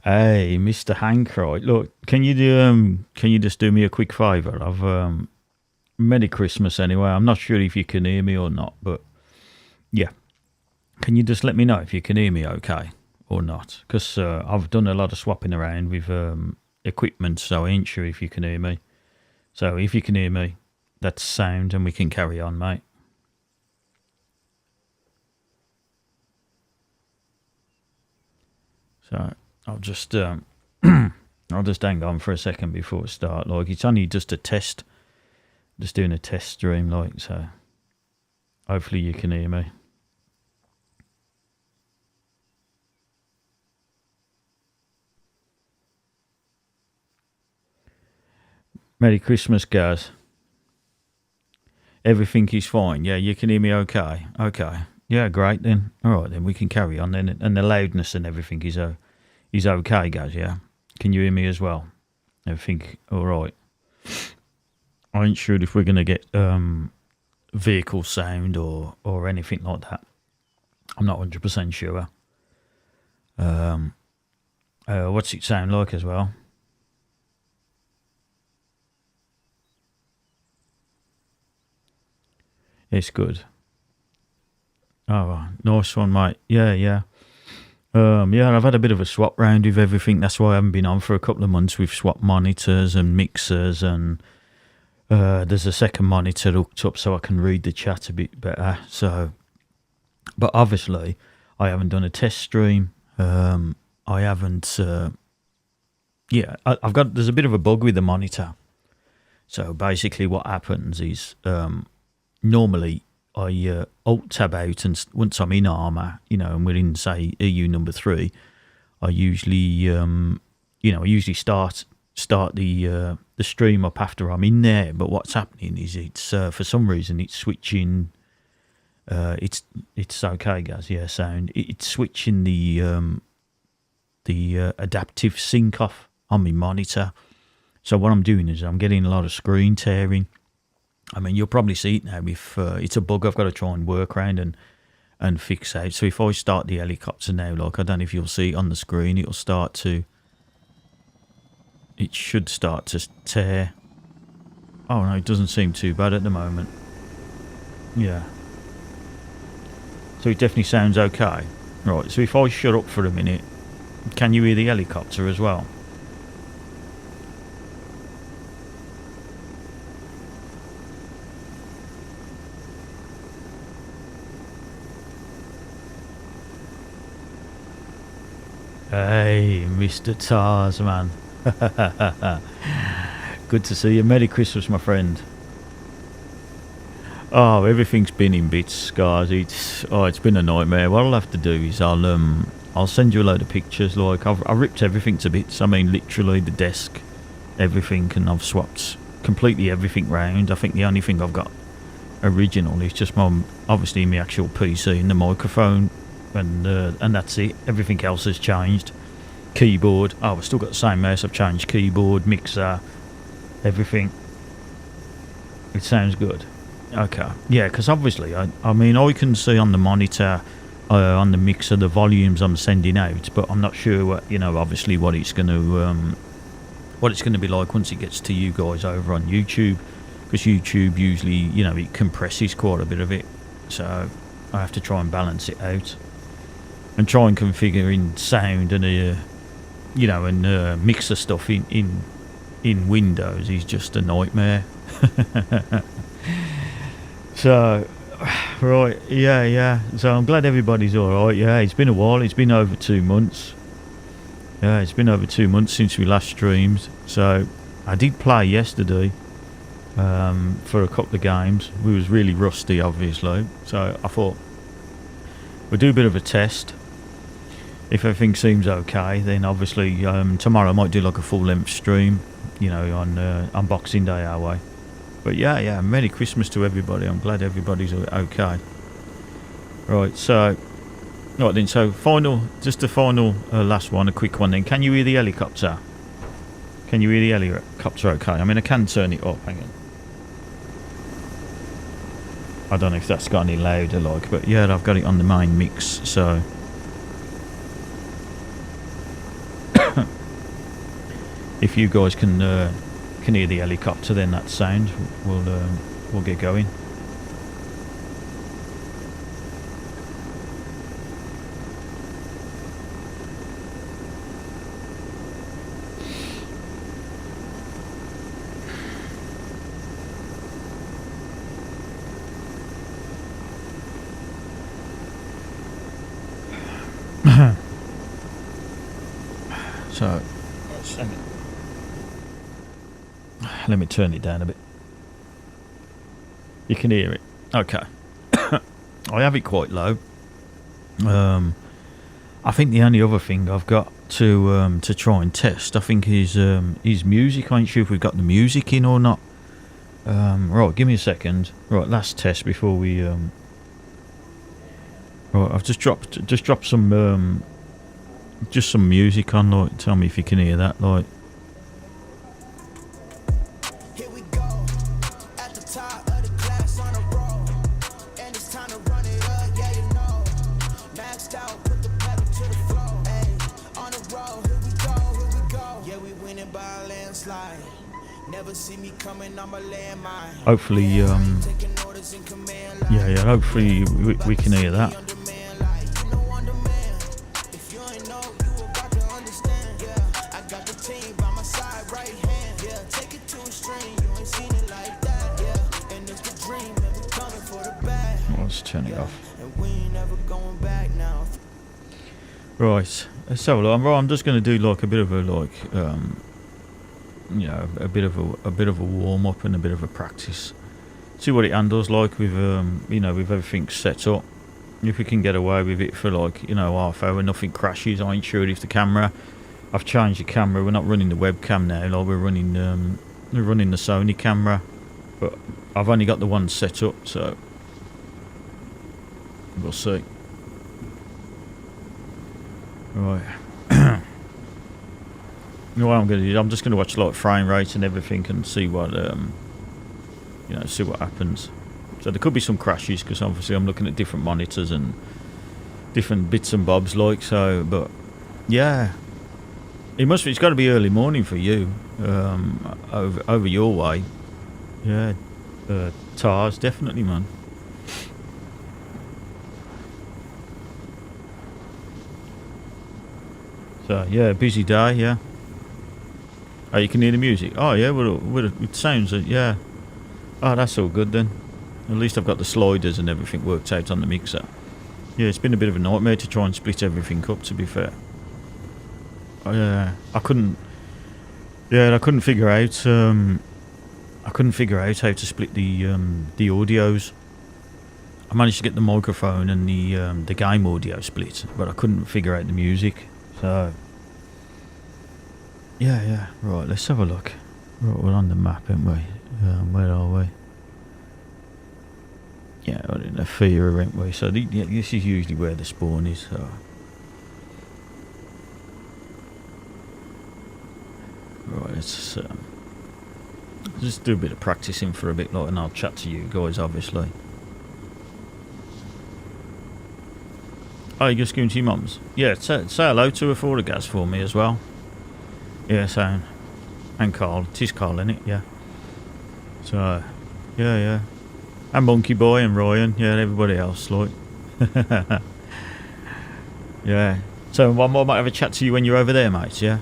Hey, Mr. Hankright. Look, can you just do me a quick favour? I've Merry Christmas anyway. I'm not sure if you can hear me or not, but yeah. Can you just let me know if you can hear me okay or not? Because I've done a lot of swapping around with equipment, so I ain't sure if you can hear me. So if you can hear me, that's sound and we can carry on, mate. So I'll just I'll just hang on for a second before we start. Like it's only just a test, just doing a test stream, like so. Hopefully you can hear me. Merry Christmas, guys. Everything is fine. Yeah, you can hear me okay. Okay. Yeah, great then. All right, then we can carry on then. And the loudness and everything is okay, guys. Yeah. Can you hear me as well? Everything all right. I ain't sure if we're gonna get vehicle sound or anything like that. I'm not 100% sure. Um, what's it sound like as well? It's good. Oh, nice one, mate. Yeah, yeah. Yeah, I've had a bit of a swap round with everything. That's why I haven't been on for a couple of months. We've swapped monitors and mixers, and there's a second monitor hooked up so I can read the chat a bit better. So, but obviously, I haven't done a test stream. I haven't. Yeah, I've got. There's a bit of a bug with the monitor. So basically, what happens is normally I alt tab out, and once I'm in Arma, and we're in say EU number 3, I usually I usually start the stream up after I'm in there. But what's happening is it's for some reason it's switching. It's okay, guys. Yeah, sound. It's switching the adaptive sync off on my monitor. So what I'm doing is I'm getting a lot of screen tearing. I mean, you'll probably see it now. If it's a bug, I've got to try and work around and fix out. So if I start the helicopter now, like I don't know if you'll see it on the screen, it should start to tear. Oh no, it doesn't seem too bad at the moment. Yeah. So it definitely sounds okay. Right, so if I shut up for a minute, can you hear the helicopter as well? Hey, Mr. Tars, man. Good to see you. Merry Christmas, my friend. Oh, everything's been in bits, guys. It's been a nightmare. What I'll have to do is I'll send you a load of pictures. Like I ripped everything to bits. I mean, literally the desk, everything, and I've swapped completely everything round. I think the only thing I've got original is just obviously my actual PC and the microphone, and that's it. Everything else has changed. Keyboard. Oh, I've still got the same mouse. I've changed keyboard, mixer, everything. It sounds good. Okay. Yeah, because obviously, I mean, I can see on the monitor, on the mixer, the volumes I'm sending out, but I'm not sure obviously what it's going to be like once it gets to you guys over on YouTube, because YouTube usually, it compresses quite a bit of it, so I have to try and balance it out and try and configure in sound and mixer stuff in Windows is just a nightmare. So, right, yeah. So I'm glad everybody's all right. Yeah, it's been a while. It's been over 2 months. Yeah, it's been over 2 months since we last streamed. So I did play yesterday for a couple of games. We was really rusty, obviously. So I thought we'll do a bit of a test. If everything seems okay, then obviously tomorrow I might do like a full-length stream, on Boxing Day our way. But yeah, Merry Christmas to everybody. I'm glad everybody's okay. Right, so then, so just a final last one, a quick one then. Can you hear the helicopter? Can you hear the helicopter okay? I mean, I can turn it up, hang on. I don't know if that's got any louder, but yeah, I've got it on the main mix, so If you guys can hear the helicopter, then that sound, we'll get going. So, let me turn it down a bit. You can hear it. Okay. I have it quite low. I think the only other thing I've got to try and test, I think, is music. I ain't sure if we've got the music in or not. Right, give me a second. Right, last test before we. Right, I've just dropped some just some music on. Like, tell me if you can hear that. Like. Here we go, at the top of the class on a roll, and it's time to run it up, yeah you know, maxed out, put the pedal to the floor, ayy, on the road, here we go, yeah we winning by a landslide, never see me coming on my landmine. Hopefully, yeah, hopefully we can hear that. Turn it off. Right, let's have a look. I'm just going to do like a bit of a you know, a bit of a warm up and a bit of a practice. See what it handles like with you know, with everything set up. If we can get away with it for like, you know, half hour, nothing crashes. I ain't sure if the camera. I've changed the camera. We're not running the webcam now. Like we're running the Sony camera, but I've only got the one set up, so. We'll see. Right. What I'm going to do, I'm just going to watch like frame rate and everything and see what you know, see what happens. So there could be some crashes because obviously I'm looking at different monitors and different bits and bobs, like so. But yeah, it's got to be early morning for you over your way. Yeah, TARS definitely, man. So yeah, busy day, yeah. Oh, you can hear the music. Oh yeah, well it sounds, yeah. Oh, that's all good then. At least I've got the sliders and everything worked out on the mixer. Yeah, it's been a bit of a nightmare to try and split everything up, to be fair. I couldn't figure out how to split the audios. I managed to get the microphone and the game audio split, but I couldn't figure out the music. So yeah, right, let's have a look. Right, we're on the map, aren't we? Where are we? Yeah, we're in the Fear, aren't we? So this is usually where the spawn is. So right, let's just do a bit of practicing for a bit, like, and I'll chat to you guys, obviously. Oh, you're just going to your mum's? Yeah, say hello to her for the gas for me as well. Yeah, so, and Carl. It is Carl, isn't it? Yeah. So, yeah. And Monkey Boy and Ryan. Yeah, and everybody else, like. Yeah. So, I might have a chat to you when you're over there, mates, yeah?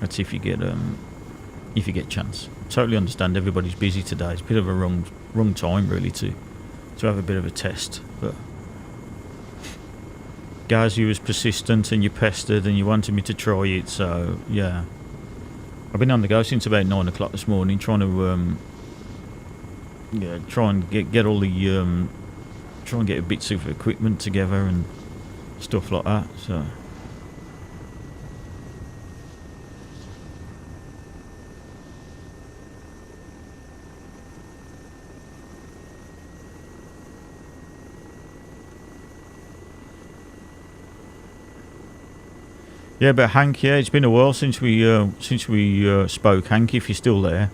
Let's see if you get a chance. Totally understand everybody's busy today. It's a bit of a wrong time, really, to have a bit of a test, but... Guys, you was persistent and you pestered and you wanted me to try it, so yeah. I've been on the go since about 9 o'clock this morning, trying to try and get all the try and get bits of equipment together and stuff like that. So yeah, but Hank, yeah, it's been a while since we spoke. Hank, if you're still there,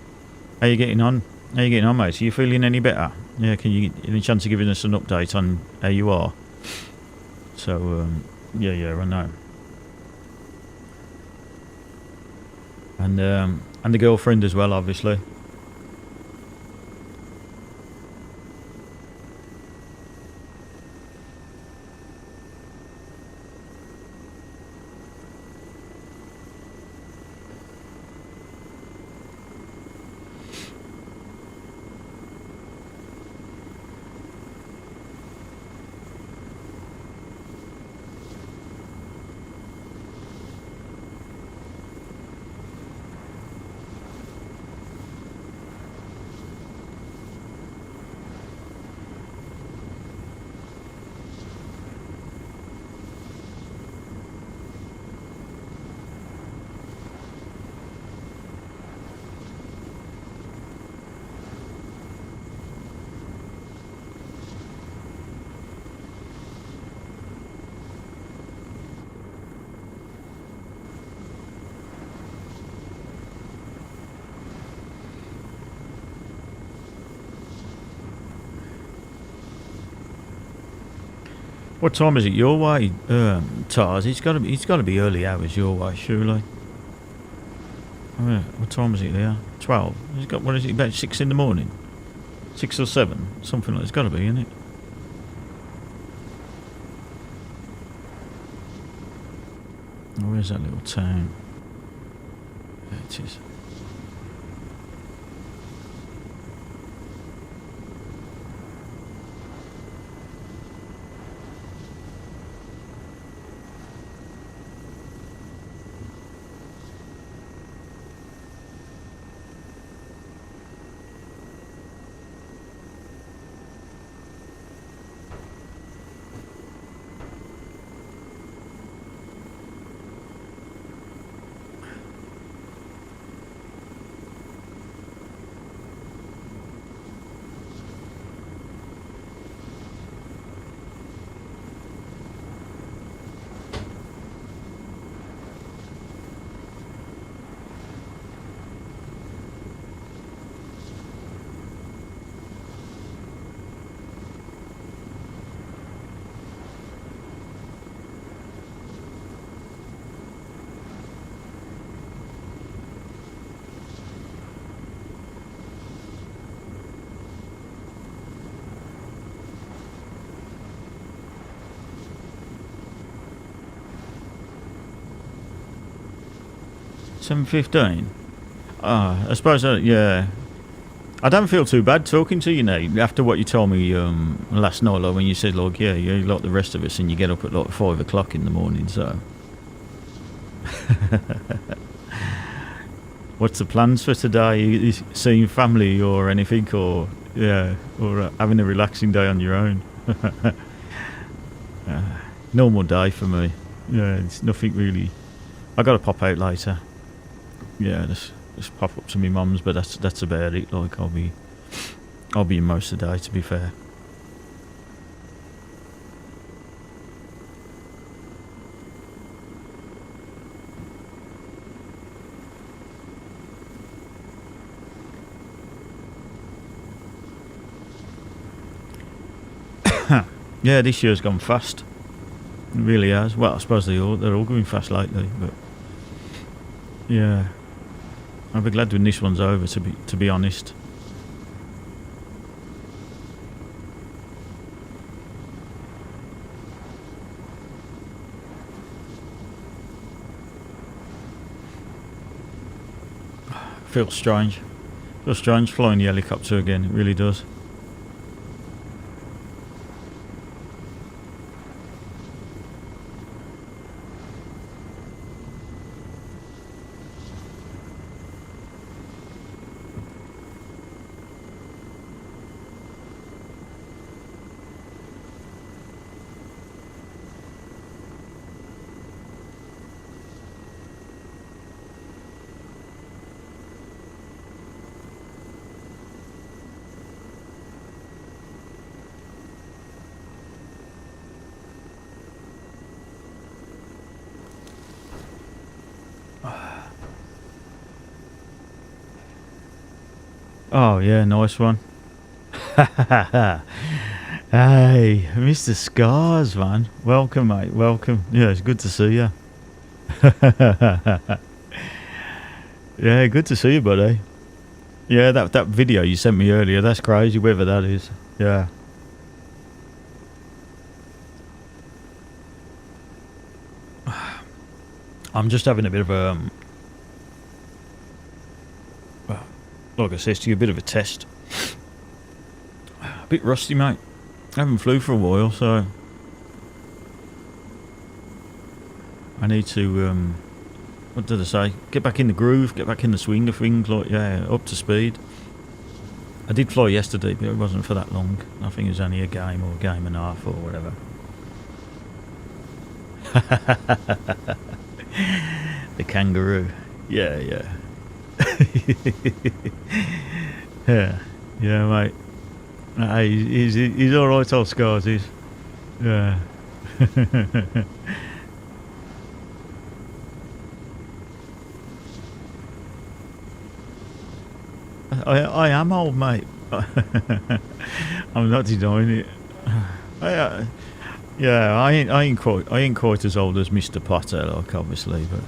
how you getting on? How you getting on, mate? Are you feeling any better? Yeah, can you any chance of giving us an update on how you are? So, yeah, I know. and the girlfriend as well, obviously. What time is it your way, Tars? It's got to be early hours your way, surely. Oh, yeah. What time is it there? 12. It's got, what is it, about 6 in the morning? 6 or 7? Something like that. It's got to be, isn't it? Oh, where's that little town? There it is. $7:15. I suppose. Yeah. I don't feel too bad talking to you now after what you told me last night, like when you said, like, yeah, you're like the rest of us, and you get up at like 5 o'clock in the morning. So, what's the plans for today? You seeing family or anything, or having a relaxing day on your own? Normal day for me. Yeah, it's nothing really. I got to pop out later. Yeah, just pop up to my mum's, but that's about it. Like I'll be in most of the day, to be fair. Yeah, this year's gone fast. It really has. Well, I suppose they're all going fast lately, but yeah. I'll be glad when this one's over, to be honest. Feels strange. Feels strange flying the helicopter again. It really does. Oh yeah, nice one. Hey, Mr. Scars, man. Welcome, mate. Welcome. Yeah, it's good to see you. Yeah, good to see you, buddy. Yeah, that video you sent me earlier, that's crazy, whoever that is. Yeah. I'm just having a bit of a, like I said to you, a bit of a test. A bit rusty, mate. I haven't flew for a while, so I need to, what did I say? Get back in the groove, get back in the swing of things, like, yeah, up to speed. I did fly yesterday, but it wasn't for that long. I think it was only a game or a game and a half or whatever. The kangaroo. Yeah, yeah. Yeah, yeah, mate. He's all right, old Scars is. Yeah. I am old, mate. I'm not denying it. Yeah, I ain't quite as old as Mr. Potter, like, obviously, but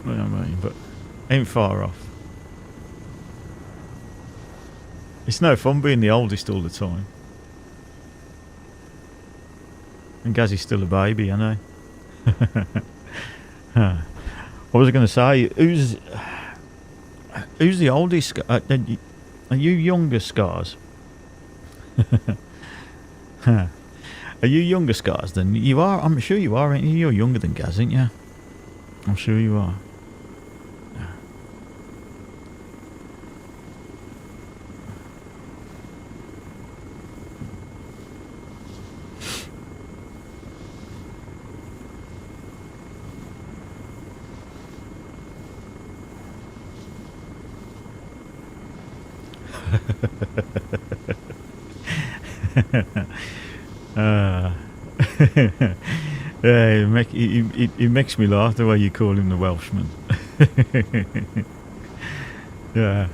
you know what I mean, but ain't far off. It's no fun being the oldest all the time. And Gazzy's still a baby, I know. What was I going to say? Who's the oldest? Are you younger, Scars? Are you younger, Scars, than you are? I'm sure you are, ain't you? You're younger than Gaz, ain't you? I'm sure you are. Yeah, it makes me laugh the way you call him the Welshman. Yeah,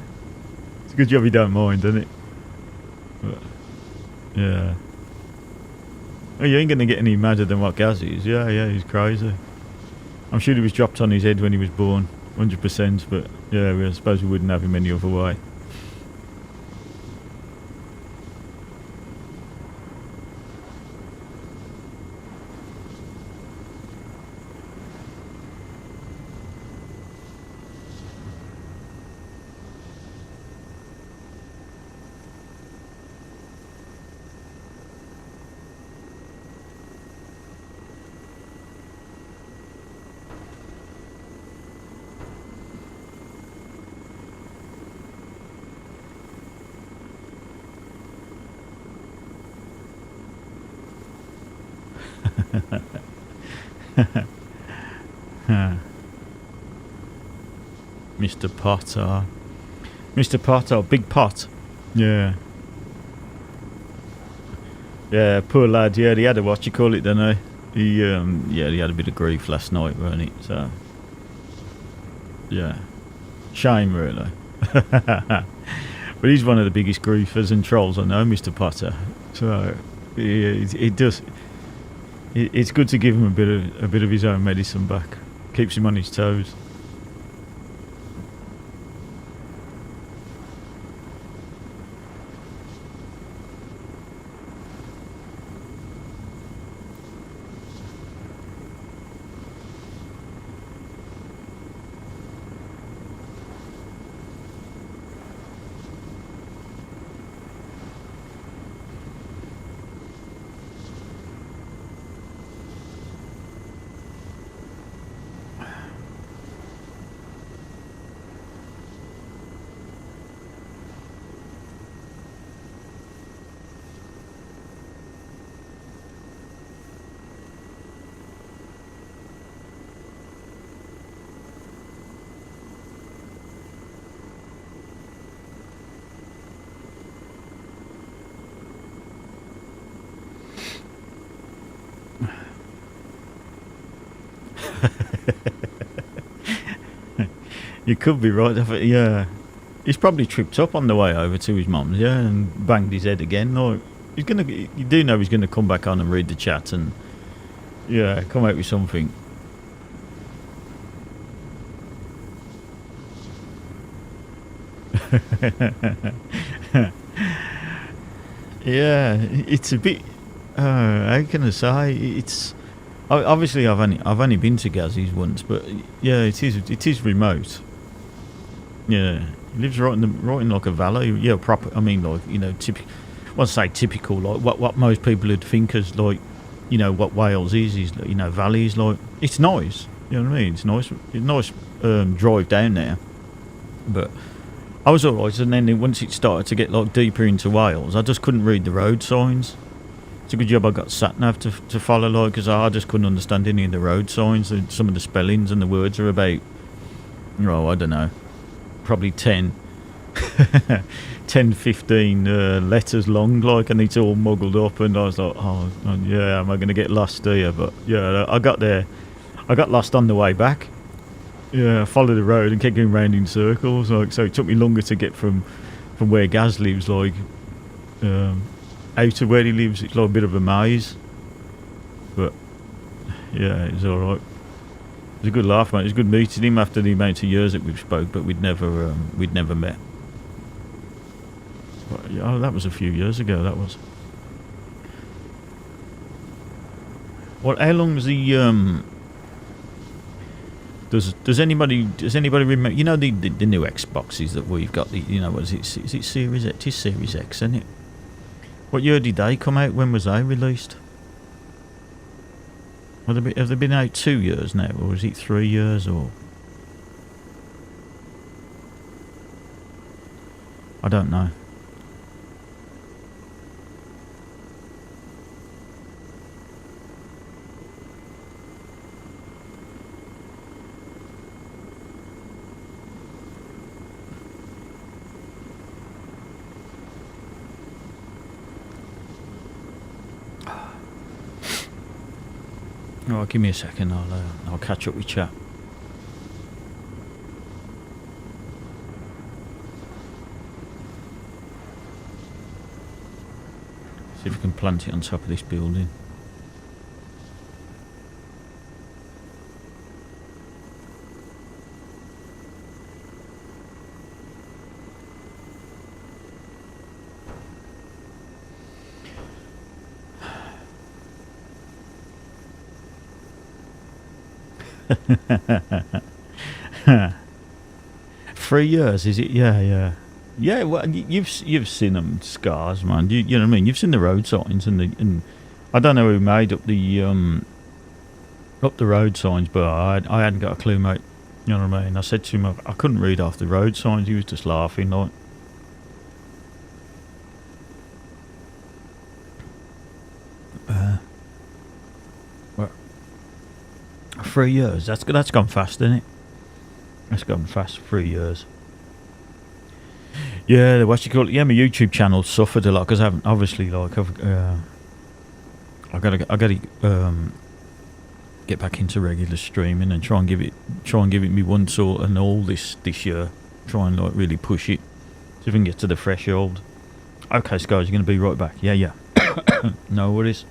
it's a good job you don't mind, isn't it? But, yeah. Oh, you ain't gonna get any madder than what Gaz is. Yeah, yeah, he's crazy. I'm sure he was dropped on his head when he was born, 100%. But yeah, I suppose we wouldn't have him any other way. Mr. Potter. Mr. Potter, big pot. Yeah. Yeah, poor lad. Yeah, he had a what you call it, don't he? Yeah, he had a bit of grief last night, weren't he? So, yeah, shame really. But he's one of the biggest griefers and trolls I know, Mr. Potter. So, yeah, it does. It's good to give him a bit of his own medicine back. Keeps him on his toes. You could be right. Yeah, he's probably tripped up on the way over to his mum's. Yeah, and banged his head again. Or he's gonna. You do know he's gonna come back on and read the chat and yeah, come out with something. Yeah, it's a bit. How can I say? It's obviously I've only been to Gazzy's once, but yeah, it is remote. Yeah, it lives right in like a valley. Yeah, proper. I mean, like typical. Well, say typical, like what most people would think as like, what Wales is valleys. Like it's nice. You know what I mean? It's nice. It's nice drive down there, but I was alright. And then once it started to get like deeper into Wales, I just couldn't read the road signs. It's a good job I got sat nav to follow, like, because I just couldn't understand any of the road signs. Some of the spellings and the words are about, I don't know, probably 10, 15 letters long, like, and it's all muggled up. And I was like, oh yeah, am I going to get lost here? But yeah, I got there. I got lost on the way back. Yeah, I followed the road and kept going round in circles. Like, so it took me longer to get from where Gaz lives, like, out of where he lives. It's like a bit of a maze. But yeah, it's all right. It was a good laugh, mate. It was good meeting him after the amount of years that we've spoke, but we'd never met. But, yeah, that was a few years ago. That was. What? How long was the Does anybody remember? You know the new Xboxes that we've got. What is it? Is it Series X? It is Series X, isn't it? What year did they come out? When was they released? Have they been out 2 years now, or is it 3 years? Or I don't know. Oh, give me a second. I'll catch up with chat. See if we can plant it on top of this building. Three years, is it? Yeah. Well, you've seen them scars, man. You know what I mean? You've seen the road signs and I don't know who made up the road signs, but I hadn't got a clue, mate. You know what I mean? I said to him I couldn't read off the road signs. He was just laughing, like. Well, 3 years. That's gone fast, isn't it? That's gone fast. 3 years. Yeah, what you call it? Yeah, my YouTube channel suffered a lot because I haven't obviously like I gotta get back into regular streaming and try and give it me once or and all this year. Try and like really push it. See if we can get to the threshold. Okay, guys, you're gonna be right back. Yeah. No worries.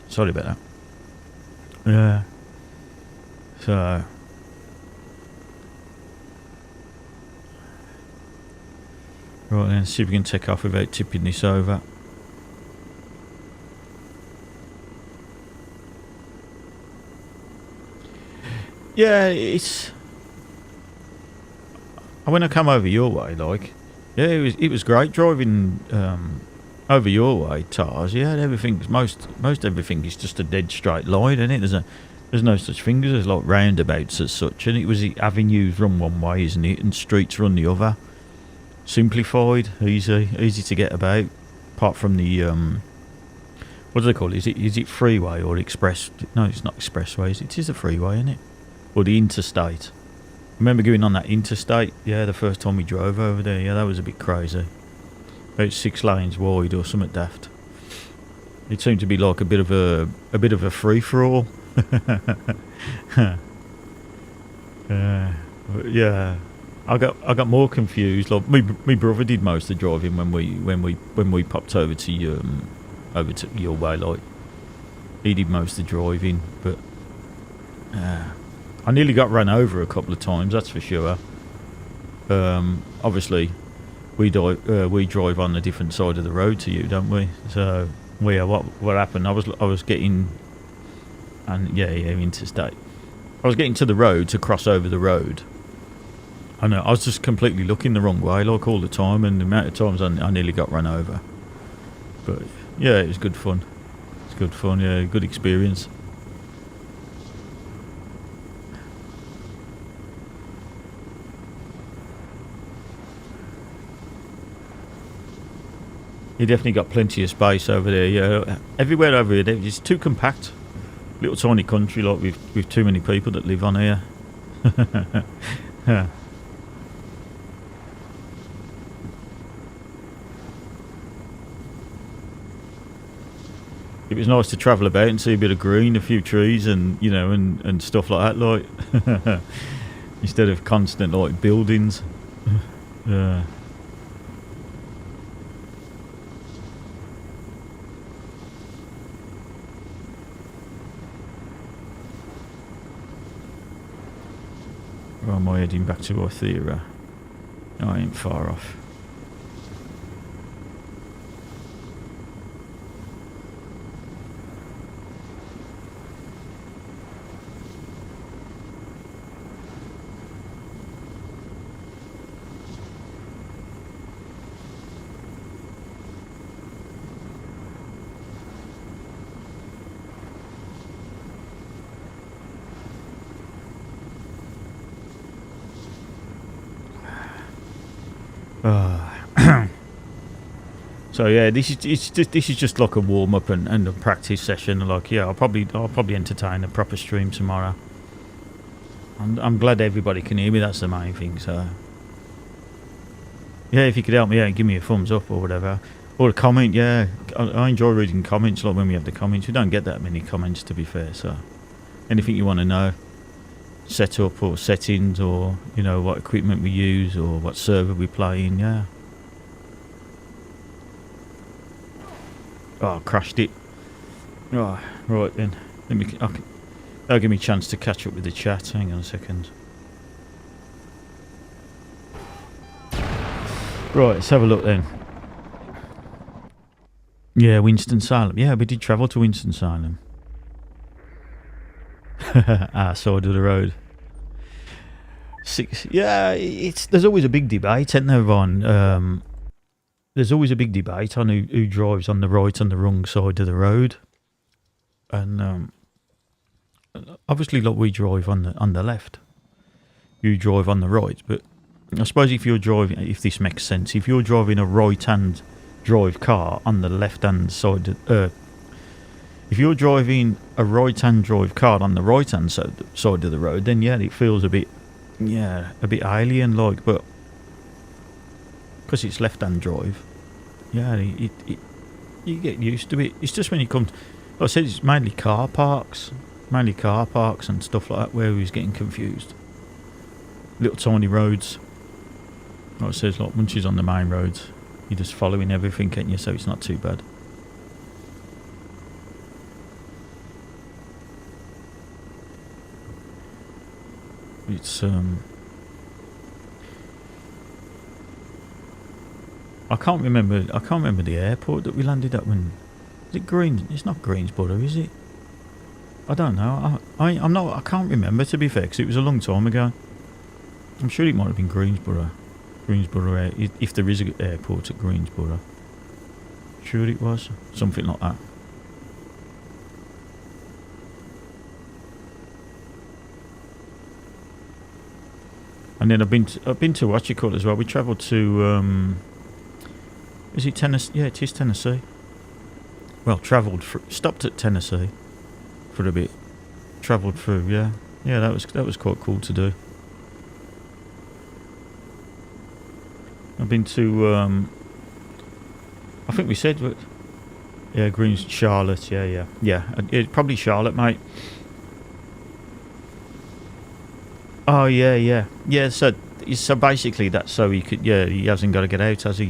Sorry about that. Yeah. So. Right then, see if we can take off without tipping this over. Yeah, it's. When I come over your way, like, yeah, it was great driving over your way, Tars. Yeah, everything's most everything is just a dead straight line, isn't it? There's no such thing as like roundabouts as such, and it was the avenues run one way, isn't it, and streets run the other. Simplified, easy to get about. Apart from the what do they call it? Is it freeway or express? No, it's not expressways. It is a freeway, isn't it? Or the interstate. I remember going on that interstate. Yeah, the first time we drove over there. Yeah, that was a bit crazy. About 6 lanes wide or something daft. It seemed to be like a bit of a free for all. Yeah. I got more confused. Like my brother did most of the driving when we popped over to your way. Like he did most of the driving, but I nearly got run over a couple of times, that's for sure. Obviously, we drive on the different side of the road to you, don't we? So, what happened? I was getting, and yeah, interstate. I was getting to the road to cross over the road. I know, I was just completely looking the wrong way, like all the time, and the amount of times I nearly got run over. But yeah, it was good fun. It's good fun, yeah, good experience. You definitely got plenty of space over there, yeah. Everywhere over here, it's too compact. Little tiny country, like with too many people that live on here. Yeah. It was nice to travel about and see a bit of green, a few trees, and and stuff like that, like instead of constant like buildings. Yeah. Or am I heading back to Arthera? No, I ain't far off. So yeah, this is just like a warm up and a practice session. Like yeah, I'll probably entertain a proper stream tomorrow. I'm glad everybody can hear me. That's the main thing. So yeah, if you could help me out, give me a thumbs up or whatever, or a comment. Yeah, I enjoy reading comments. Like when we have the comments, we don't get that many comments, to be fair. So anything you want to know, setup or settings, or what equipment we use or what server we play in. Yeah. Oh, I crashed it. Oh, right then. That'll give me a chance to catch up with the chat. Hang on a second. Right, let's have a look then. Yeah, Winston-Salem. Yeah, we did travel to Winston-Salem. Our side of the road. Yeah, there's always a big debate, isn't there, Ron? There's always a big debate on who drives on the right and the wrong side of the road, and obviously, like we drive on the left, you drive on the right. But I suppose if this makes sense, if you're driving a right-hand drive car on the left-hand side, if you're driving a right-hand drive car on the right-hand side of the road, then yeah, it feels a bit alien-like, but because it's left-hand drive, yeah, you get used to it. It's just when you come to, like I said, it's mainly car parks and stuff like that where we was getting confused. Little tiny roads, like it says, like once you're on the main roads, you're just following everything, can't you? So it's not too bad. It's I can't remember the airport that we landed at. When is it? It's not Greensboro, is it? I don't know. I can't remember, to be fair, because it was a long time ago. I'm sure it might have been Greensboro, if there is an airport at Greensboro. Sure it was something like that. And then I've been to what you call it as well. We travelled to is it Tennessee? Yeah, it is Tennessee. Well, stopped at Tennessee for a bit. Travelled through, yeah. That was quite cool to do. I've been to I think we said, yeah, Charlotte. Yeah. Probably Charlotte, mate. Oh yeah. So basically that's so he hasn't got to get out, has he?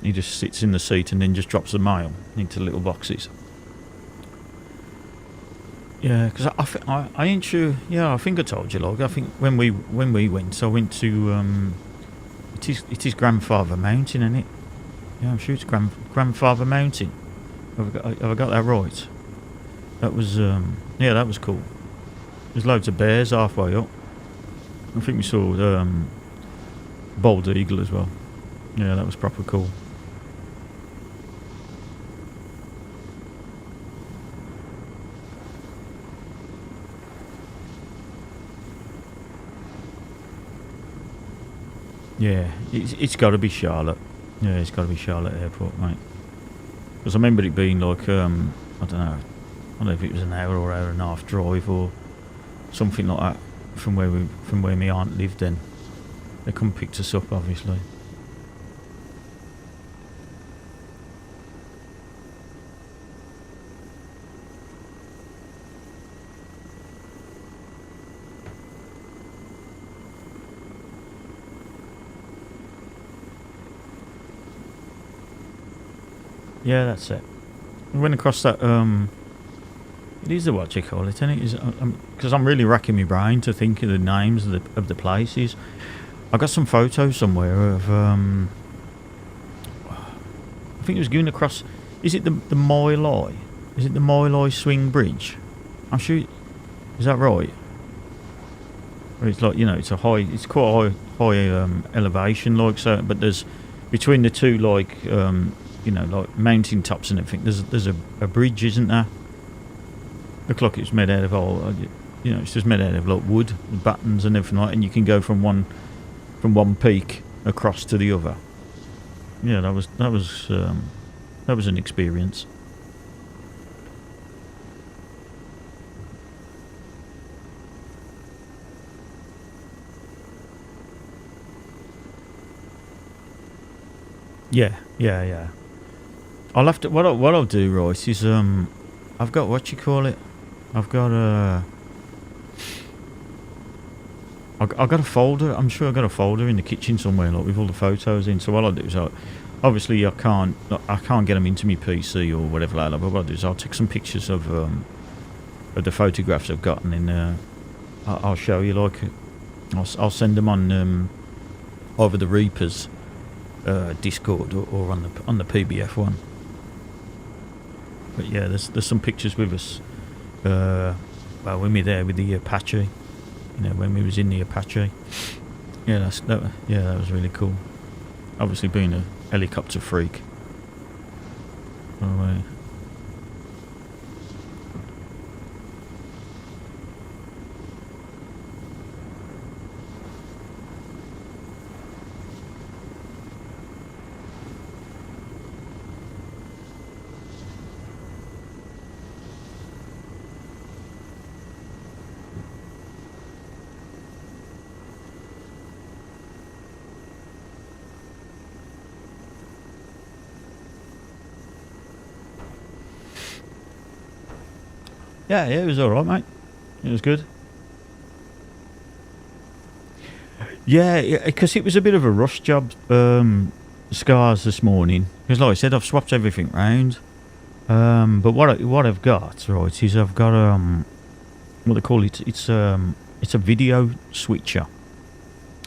He just sits in the seat and then just drops the mail into little boxes. Yeah, because I ain't sure. Yeah, I think I told you, like, I think when we went, I went to it is Grandfather Mountain, isn't it? Yeah, I'm sure it's Grandfather Mountain. Have I got that right? That was yeah, that was cool. There's loads of bears halfway up. I think we saw bald eagle as well. Yeah, that was proper cool. Yeah, it's got to be Charlotte. Yeah, it's got to be Charlotte Airport, mate. Because I remember it being like I don't know. I don't know if it was an hour or hour and a half drive or something like that from where my aunt lived. Then they come picked us up, obviously. Yeah, that's it. We went across that. It is the what you call it, isn't it? Because I'm really racking my brain to think of the names of the places. I got some photos somewhere of. I think it was going across. Is it the Moyloi? Is it the Moyloi Swing Bridge? I'm sure. Is that right? Or it's like, it's a high. It's quite a high elevation, like so. But there's between the two, like like mountain tops and everything. There's a bridge, isn't there? Look like it's made out of all. It's just made out of like wood, battens and everything like. And you can go from one peak across to the other. Yeah, that was an experience. Yeah. I'll have to. What I'll do, Royce, is I've got what you call it. I've got I've got a folder. I'm sure I've got a folder in the kitchen somewhere, like with all the photos in. So what I'll do is, obviously I can't get them into my PC or whatever like that. But what I'll do is I'll take some pictures of the photographs I've got, and then I'll show you. Like, I'll send them on over the Reapers Discord or on the PBF one. But yeah, there's some pictures with us. Well, when we were there with the Apache, when we was in the Apache. Yeah, that was really cool. Obviously, being a helicopter freak. Oh, yeah, it was alright, mate. It was good. Yeah, because it was a bit of a rush job, Scars, this morning. Because like I said, I've swapped everything round. But what I've got, right, is I've got what they call it. It's a video switcher.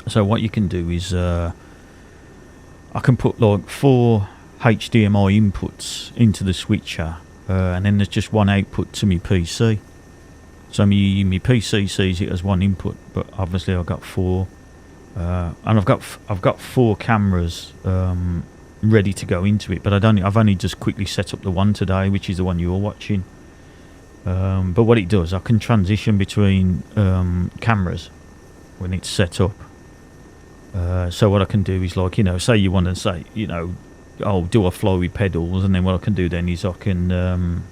So what you can do is I can put like 4 HDMI inputs into the switcher. And then there's just one output to my PC. So my PC sees it as one input, but obviously I've got 4, and I've got 4 cameras ready to go into it. But I've only just quickly set up the one today, which is the one you're watching. But what it does, I can transition between cameras when it's set up. So what I can do is, like, say you want to say, do a flow with pedals, and then what I can do then is I can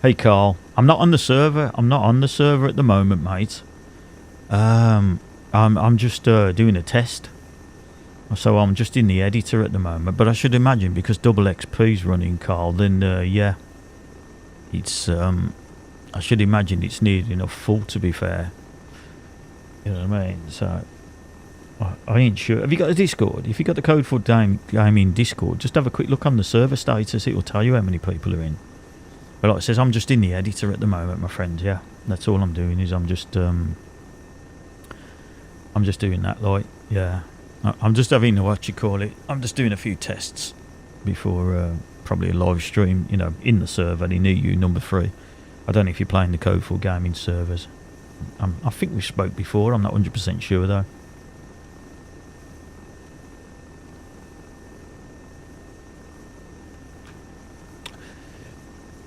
hey Carl, I'm not on the server at the moment, mate. I'm just doing a test, so I'm just in the editor at the moment. But I should imagine, because double XP's running, Carl, then yeah, it's I should imagine it's near enough full, to be fair. You know what I mean? So I ain't sure. Have you got a Discord? If you got the Code for Gaming Discord, just have a quick look on the server status. It will tell you how many people are in. But like it says, I'm just in the editor at the moment, my friend. Yeah, that's all I'm doing. Is I'm just doing that. Like, yeah, I'm just having what you call it. I'm just doing a few tests before probably a live stream. You know, in the server, the EU number 3. I don't know if you're playing the Code for Gaming servers. I think we spoke before. I'm not 100% sure though.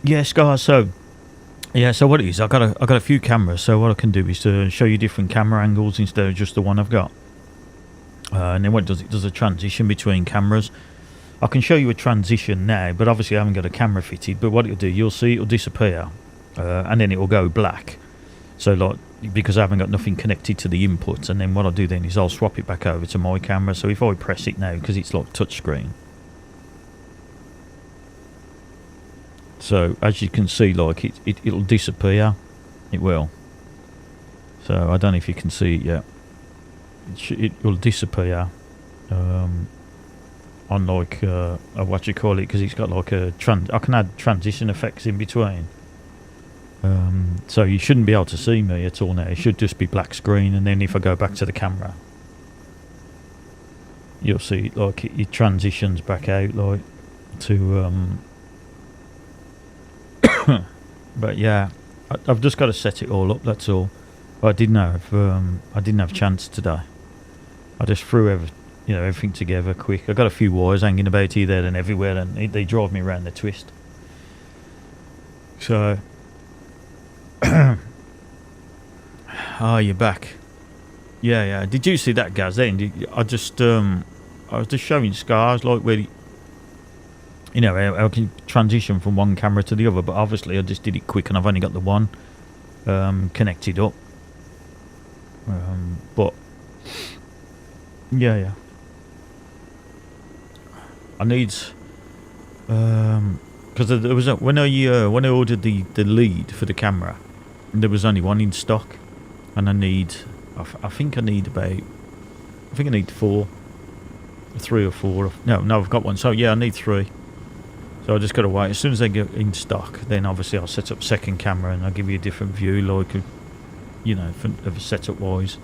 Yes, guys. So, yeah. So what it is, I got a few cameras. So what I can do is to show you different camera angles instead of just the one I've got. And then what it does a transition between cameras. I can show you a transition now, but obviously I haven't got a camera fitted. But what it'll do, you'll see it'll disappear, and then it will go black. So like, because I haven't got nothing connected to the input, and then what I'll do then is I'll swap it back over to my camera. So if I press it now, because it's like touchscreen. So as you can see, like it'll disappear. It will. So I don't know if you can see it yet. It will disappear. On like what you call it, because it's got like a I can add transition effects in between. So you shouldn't be able to see me at all now. It should just be black screen, and then if I go back to the camera, you'll see like it transitions back out like to. But yeah, I've just got to set it all up. That's all. But I didn't have chance today. I just threw everything together quick. I got a few wires hanging about here, there, and everywhere, and they drive me around the twist. So, you're back. Yeah. Did you see that, Gaz? Then I was just showing scars like where. How I can transition from one camera to the other, but obviously I just did it quick and I've only got the one connected up. But yeah. I need because there was when I ordered the lead for the camera, there was only one in stock, and I think I need 3 or 4. No, I've got one. So yeah, I need 3. So I just got to wait. As soon as they get in stock, then obviously I'll set up second camera and I'll give you a different view, like, of setup wise.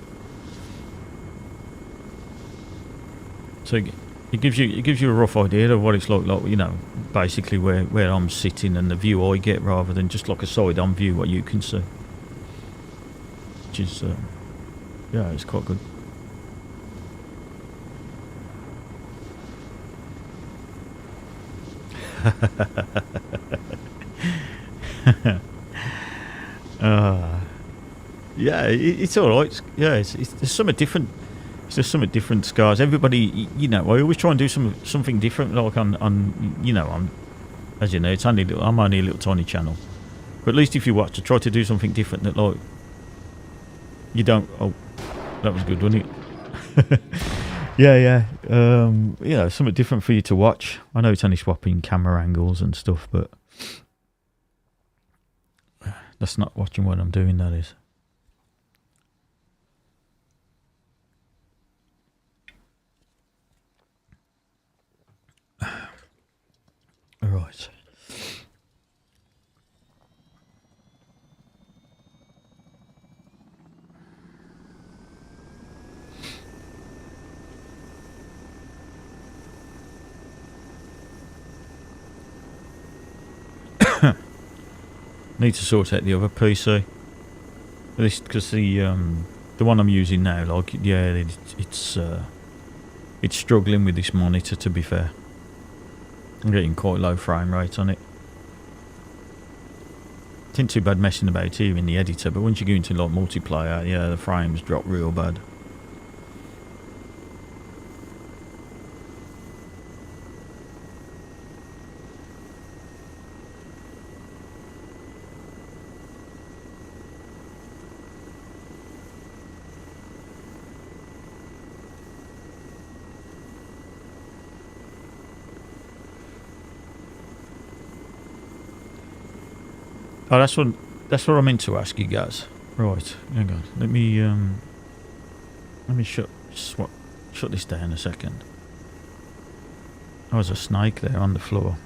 So it gives you a rough idea of what it's like, basically where I'm sitting and the view I get, rather than just like a side-on view what you can see. Which is, it's quite good. Yeah, it's all right. Yeah, there's something different. It's just something different, scars. Everybody, I always try and do something different. Like on as you know, I'm only a little tiny channel, but at least if you watch, I try to do something different that like you don't. Oh, that was good, wasn't it? Yeah. Something different for you to watch. I know it's only swapping camera angles and stuff, but that's not watching what I'm doing, that is. Right. Need to sort out the other PC. Because the one I'm using now, like, yeah, it's struggling with this monitor, to be fair. I'm getting quite low frame rate on it. It ain't too bad messing about here in the editor, but once you go into like multiplayer, yeah, the frames drop real bad. Oh, that's what I meant to ask you guys. Right, hang on. Let me shut this down a second. There was a snake there on the floor.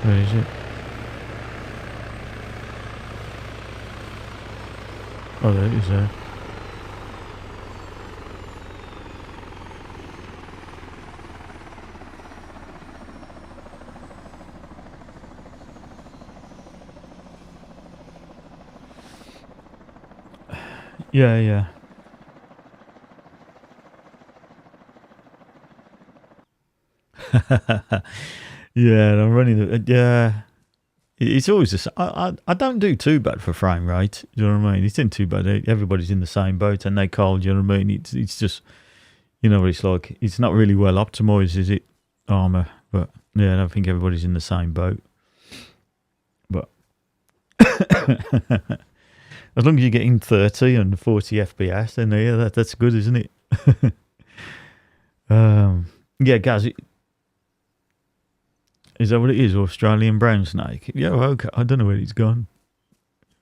Where is it? Oh, there it is there. Yeah, yeah. Yeah, I'm running the yeah. It's always the I don't do too bad for frame rate. You know what I mean? It's in too bad. Everybody's in the same boat and they cold. You know what I mean? It's just, you know what it's like. It's not really well optimized, is it? Arma, but yeah, I don't think everybody's in the same boat. But as long as you're getting 30 and 40 FPS, then yeah, that's good, isn't it? Yeah, Gaz, is that what it is? Australian brown snake? Yeah, well, okay. I don't know where it's gone.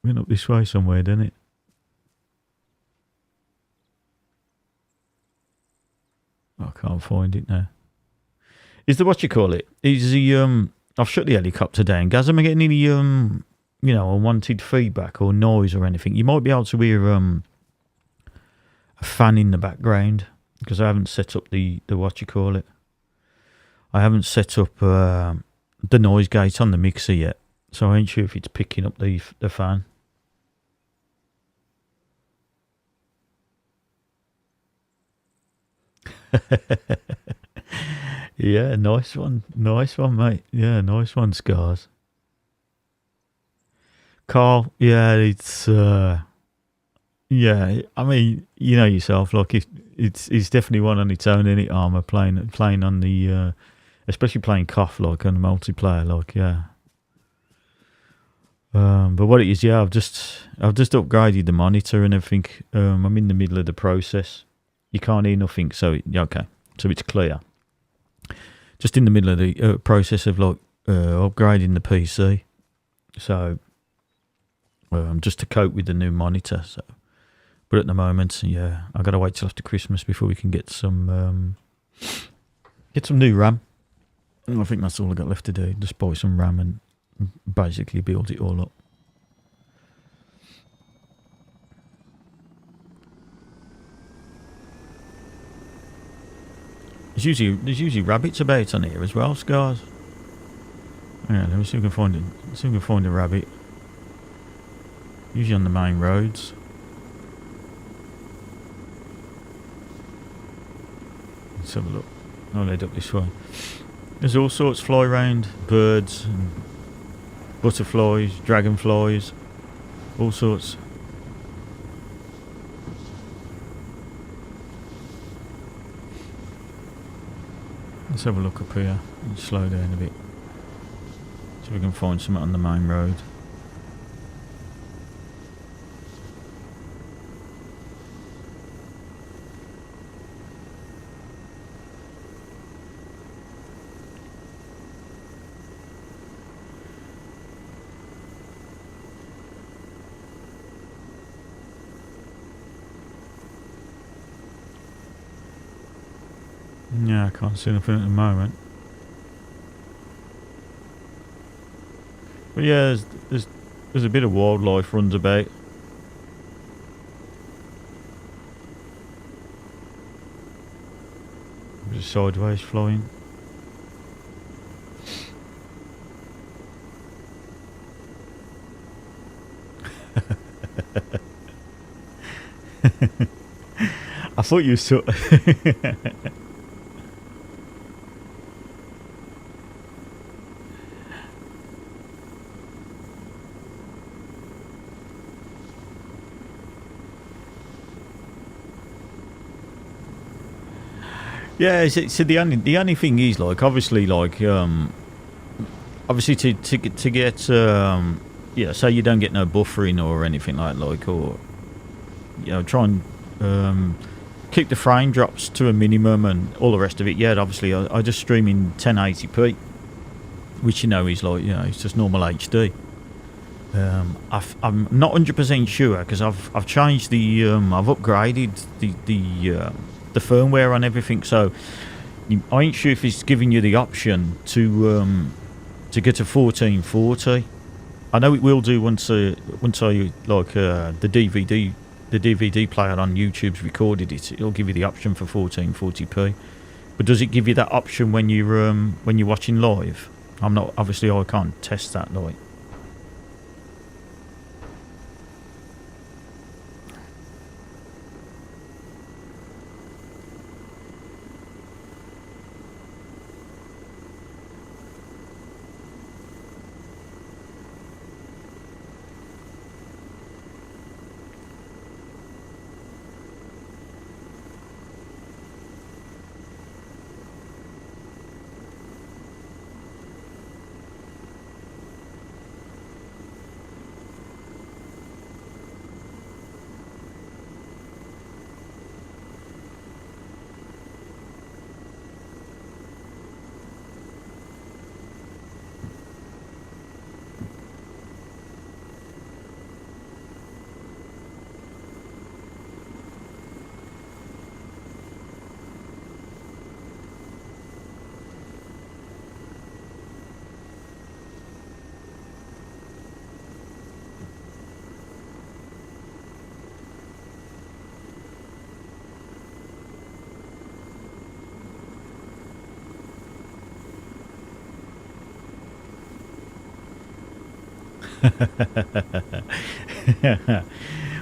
Went up this way somewhere, didn't it? I can't find it now. Is the what you call it? Is the I've shut the helicopter down. Gaz, am I getting any unwanted feedback or noise or anything? You might be able to hear a fan in the background because I haven't set up the what you call it. I haven't set up the noise gate on the mixer yet, so I ain't sure if it's picking up the fan. Yeah, nice one, mate. Yeah, nice one, Scars. Carl, yeah, it's yeah. I mean, you know yourself, like it's definitely one on its own, in it. Arma playing on the. Especially playing Cough like on multiplayer, like yeah. But what it is, yeah, I've just upgraded the monitor and everything. I'm in the middle of the process. You can't hear nothing, so okay, so it's clear. Just in the middle of the process of like upgrading the PC, so just to cope with the new monitor. So, but at the moment, yeah, I got to wait till after Christmas before we can get some new RAM. I think that's all I got left to do. Just buy some RAM and basically build it all up. There's usually rabbits about on here as well, Scars. Yeah, let me see if we can find it. See if we can find a rabbit. Usually on the main roads. Let's have a look. I'll head up this way. There's all sorts fly around, birds, and butterflies, dragonflies, all sorts. Let's have a look up here and slow down a bit. See if we can find something on the main road. Yeah, I can't see anything at the moment. But yeah, there's a bit of wildlife runs about. Just sideways flying. I thought you saw. Yeah, so the only thing is, like, obviously, like, obviously to get yeah, say you don't get no buffering or anything like, or try and keep the frame drops to a minimum and all the rest of it. Yeah, obviously I just stream in 1080p, which is like, it's just normal HD. I'm not 100% sure because I've changed the I've upgraded the firmware on everything, so I ain't sure if it's giving you the option to get to 1440. I know it will do once I like the DVD player on YouTube's recorded it. It'll give you the option for 1440p. But does it give you that option when you're watching live? I'm not, obviously I can't test that like.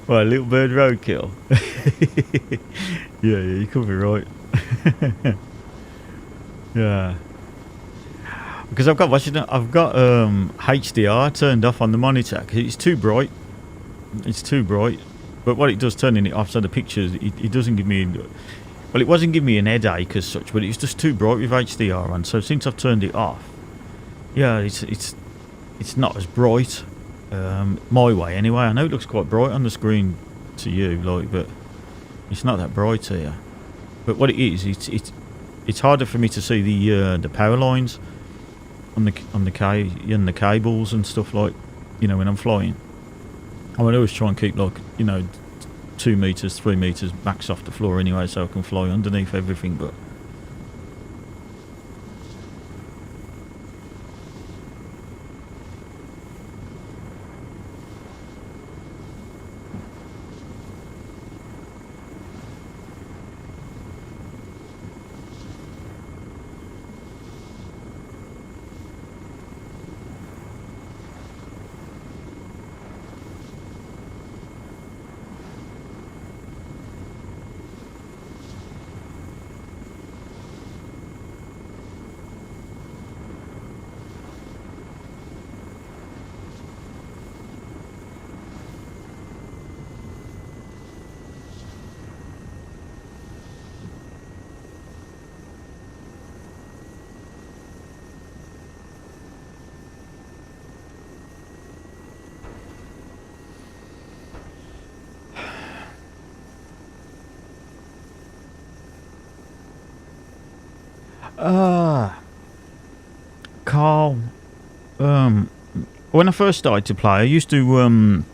Well, little bird roadkill. Yeah, you could be right. Yeah, because I've got HDR turned off on the monitor 'cause it's too bright. It's too bright. But what it does, turning it off so the pictures, it doesn't give me. Well, it wasn't giving me an headache as such, but it's just too bright with HDR on. So since I've turned it off, yeah, it's not as bright. My way anyway. I know it looks quite bright on the screen to you, like, but it's not that bright here. But what it is, it's harder for me to see the power lines on the cables and stuff, like, you know, when I'm flying. I would always try and keep, like, you know, 2 meters, 3 meters max off the floor anyway, so I can fly underneath everything. But Carl, when I first started to play, I used to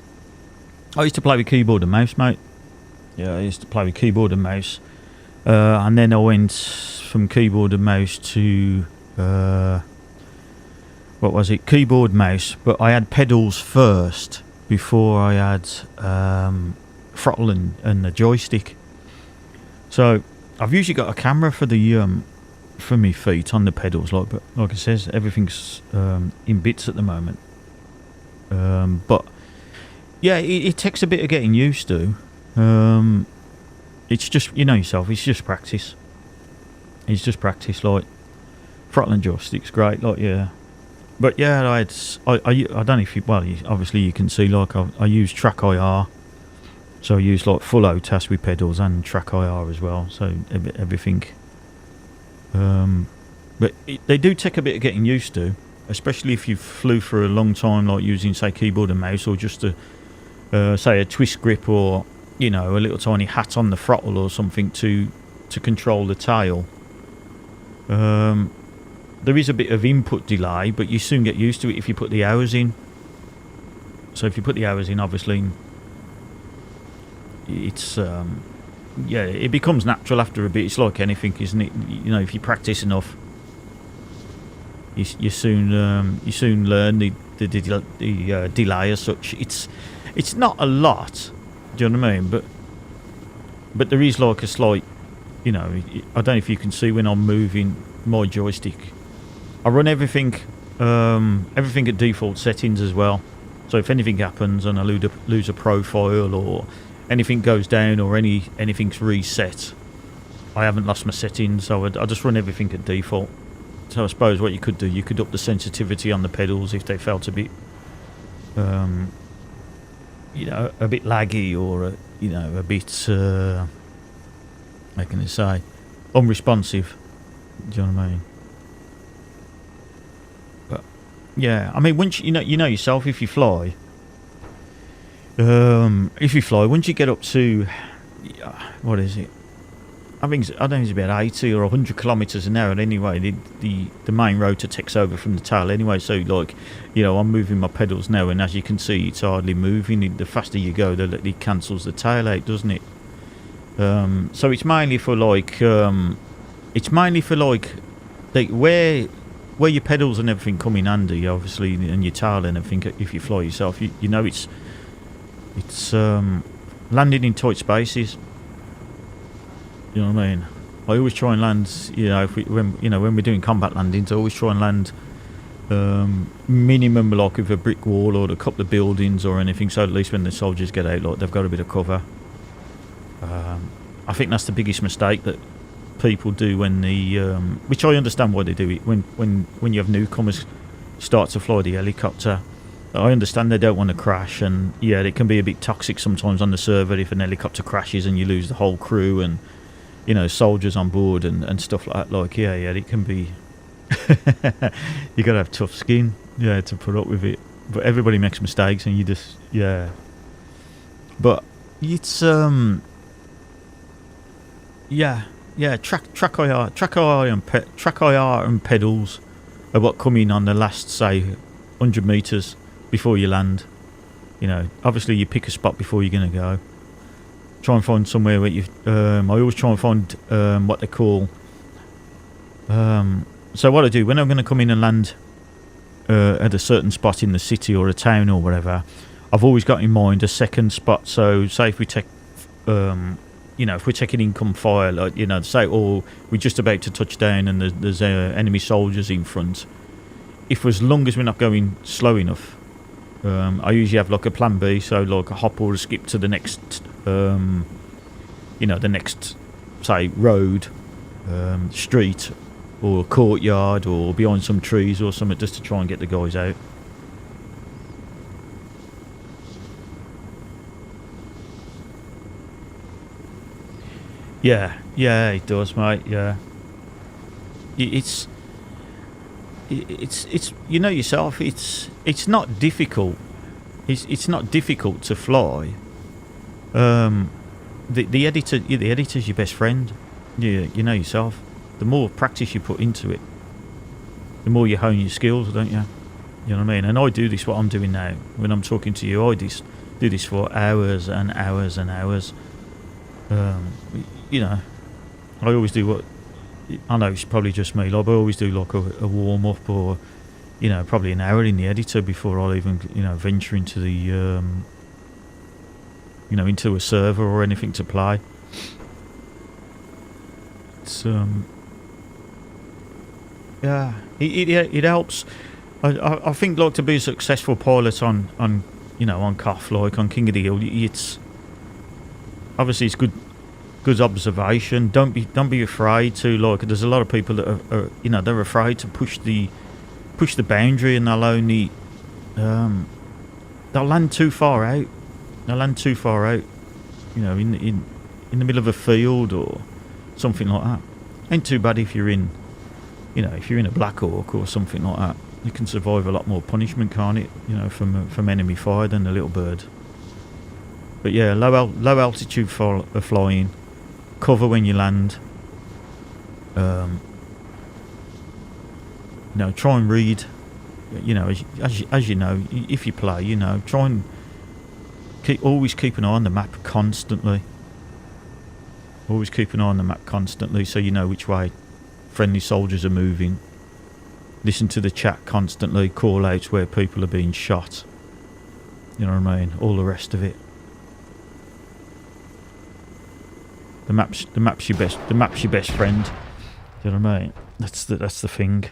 play with keyboard and mouse, mate. Yeah, I used to play with keyboard and mouse, and then I went from keyboard and mouse to what was it? Keyboard, mouse, but I had pedals first before I had throttle and the joystick. So I've usually got a camera for the for me feet on the pedals, but like I says, everything's in bits at the moment. But yeah, it takes a bit of getting used to. It's just, you know yourself, it's just practice. It's just practice, like throttle and joystick's great, like, yeah. But yeah, I don't know if you, well, obviously you can see, like, I use track IR, so I use like full OTAS with pedals and track IR as well, so everything. But they do take a bit of getting used to, especially if you flew for a long time, like using, say, keyboard and mouse, or just say a twist grip, or, you know, a little tiny hat on the throttle or something to control the tail. There is a bit of input delay, but you soon get used to it if you put the hours in. So if you put the hours in, obviously, it's yeah, it becomes natural after a bit. It's like anything, isn't it? You know, if you practice enough, you soon learn the delay as such. It's not a lot. Do you know what I mean? But there is like a slight, you know, I don't know if you can see when I'm moving my joystick. I run everything at default settings as well. So if anything happens and I lose a profile or anything goes down or anything's reset, I haven't lost my settings. So I just run everything at default. So I suppose what you could do, you could up the sensitivity on the pedals if they felt a bit, you know, a bit laggy or you know, a bit, how can I say, unresponsive. Do you know what I mean? But yeah, I mean, once you know yourself, if you fly, once you get up to, what is it? I don't think it's about 80 or 100 kilometres an hour. Anyway, the main rotor takes over from the tail anyway. So like, you know, I'm moving my pedals now, and as you can see, it's hardly moving. The faster you go, it cancels the tail out, doesn't it? So it's mainly for like, where your pedals and everything come in handy, obviously, and your tail and everything. If you fly yourself, you know it's landing in tight spaces. You know what I mean? I always try and land. You know, when we're doing combat landings, I always try and land minimum like with a brick wall or a couple of buildings or anything. So at least when the soldiers get out, like they've got a bit of cover. I think that's the biggest mistake that people do when which I understand why they do it. When you have newcomers start to fly the helicopter, I understand they don't want to crash, and yeah, it can be a bit toxic sometimes on the server if an helicopter crashes and you lose the whole crew and, you know, soldiers on board and stuff like that. Like, yeah, it can be. You gotta have tough skin, yeah, to put up with it. But everybody makes mistakes, and you just, yeah. But it's yeah, track IR and pedals are what come in on the last, say, 100 meters before you land. You know, obviously you pick a spot before you're gonna go. Try and find somewhere where you. I always try and find what they call. So what I do when I'm going to come in and land at a certain spot in the city or a town or whatever, I've always got in mind a second spot. So say if we take, you know, if we're taking income fire, like, you know, say, or we're just about to touch down and there's enemy soldiers in front. If as long as we're not going slow enough, I usually have like a plan B, so like a hop or a skip to the next, you know, the next, say, road, street, or courtyard, or behind some trees or something, just to try and get the guys out. Yeah, it does, mate. Yeah, it's you know yourself. It's not difficult. It's not difficult to fly. The editor's your best friend. You know yourself. The more practice you put into it, the more you hone your skills, don't you? You know what I mean? And I do this, what I'm doing now. When I'm talking to you, I do this for hours and hours and hours. You know, I always do what, I know it's probably just me, like, I always do like a warm-up, or, you know, probably an hour in the editor before I'll even, you know, venture into the, you know, into a server or anything to play. It's, yeah, it helps. I think, like, to be a successful pilot on you know, on COF, like on King of the Hill, it's obviously it's good observation. Don't be afraid to, like, there's a lot of people that are you know, they're afraid to push the boundary, and they'll only they'll land too far out. You know, in the middle of a field or something like that. Ain't too bad if you're in, you know, if you're in a Black Hawk or something like that. You can survive a lot more punishment, can't it? You know, from enemy fire than a little bird. But yeah, low altitude flying, cover when you land. You know, try and read you know, as you know, if you play, you know, try and always keep an eye on the map constantly. Always keep an eye on the map constantly, so you know which way friendly soldiers are moving. Listen to the chat constantly, call outs where people are being shot. You know what I mean? All the rest of it. The map's your best friend. You know what I mean? That's the thing.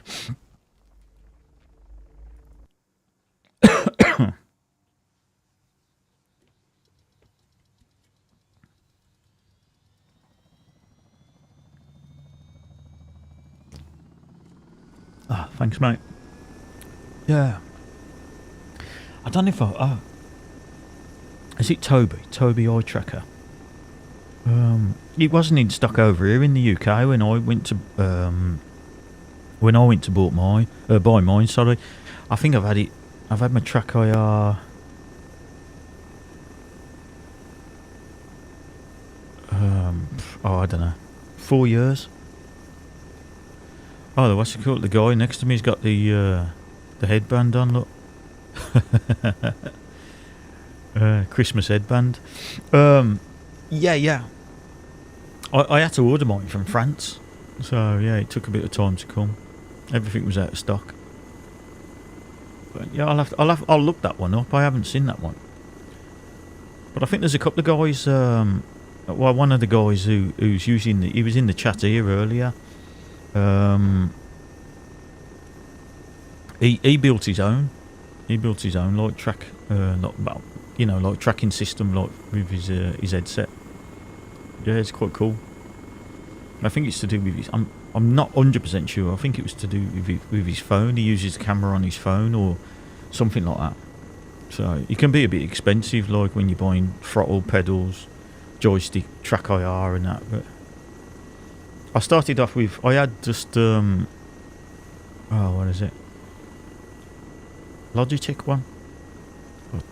Ah, thanks, mate. Yeah. I don't know if I... is it Toby? Toby Eye Tracker? It wasn't in stock over here in the UK when I went to... when I went to buy mine, sorry. I think I've had my Track IR... I don't know. 4 years. Oh, what's it called? The guy next to me's got the headband on, look. Christmas headband. Yeah. I had to order mine from France. So, yeah, it took a bit of time to come. Everything was out of stock. But, yeah, I'll look that one up. I haven't seen that one. But I think there's a couple of guys... well, one of the guys who's using... he was in the chat here earlier. He built his own. He built his own like like tracking system like with his headset. Yeah, it's quite cool. I think it's to do with his. I'm not 100% sure. I think it was to do with his phone. He uses a camera on his phone or something like that. So it can be a bit expensive, like when you're buying throttle, pedals, joystick, Track IR and that. But I started off with, I had just, what is it? Logitech one.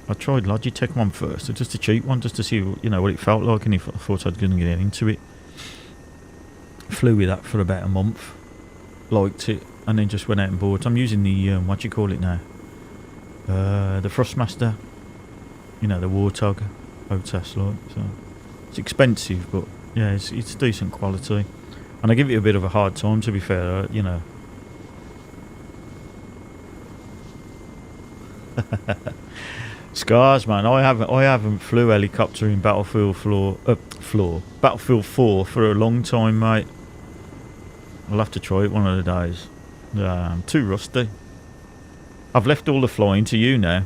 I tried Logitech one first, just a cheap one, just to see, you know, what it felt like, and if I thought I was going to get into it. Flew with that for about a month, liked it, and then just went out and bought. I'm using the, what do you call it now? The Thrustmaster, you know, the Warthog Otas, like, so it's expensive, but yeah, it's decent quality. And I give it a bit of a hard time, to be fair, you know. Scars, man. I haven't flew helicopter in Battlefield 4 for a long time, mate. I'll have to try it one of the days. I'm too rusty. I've left all the flying to you now.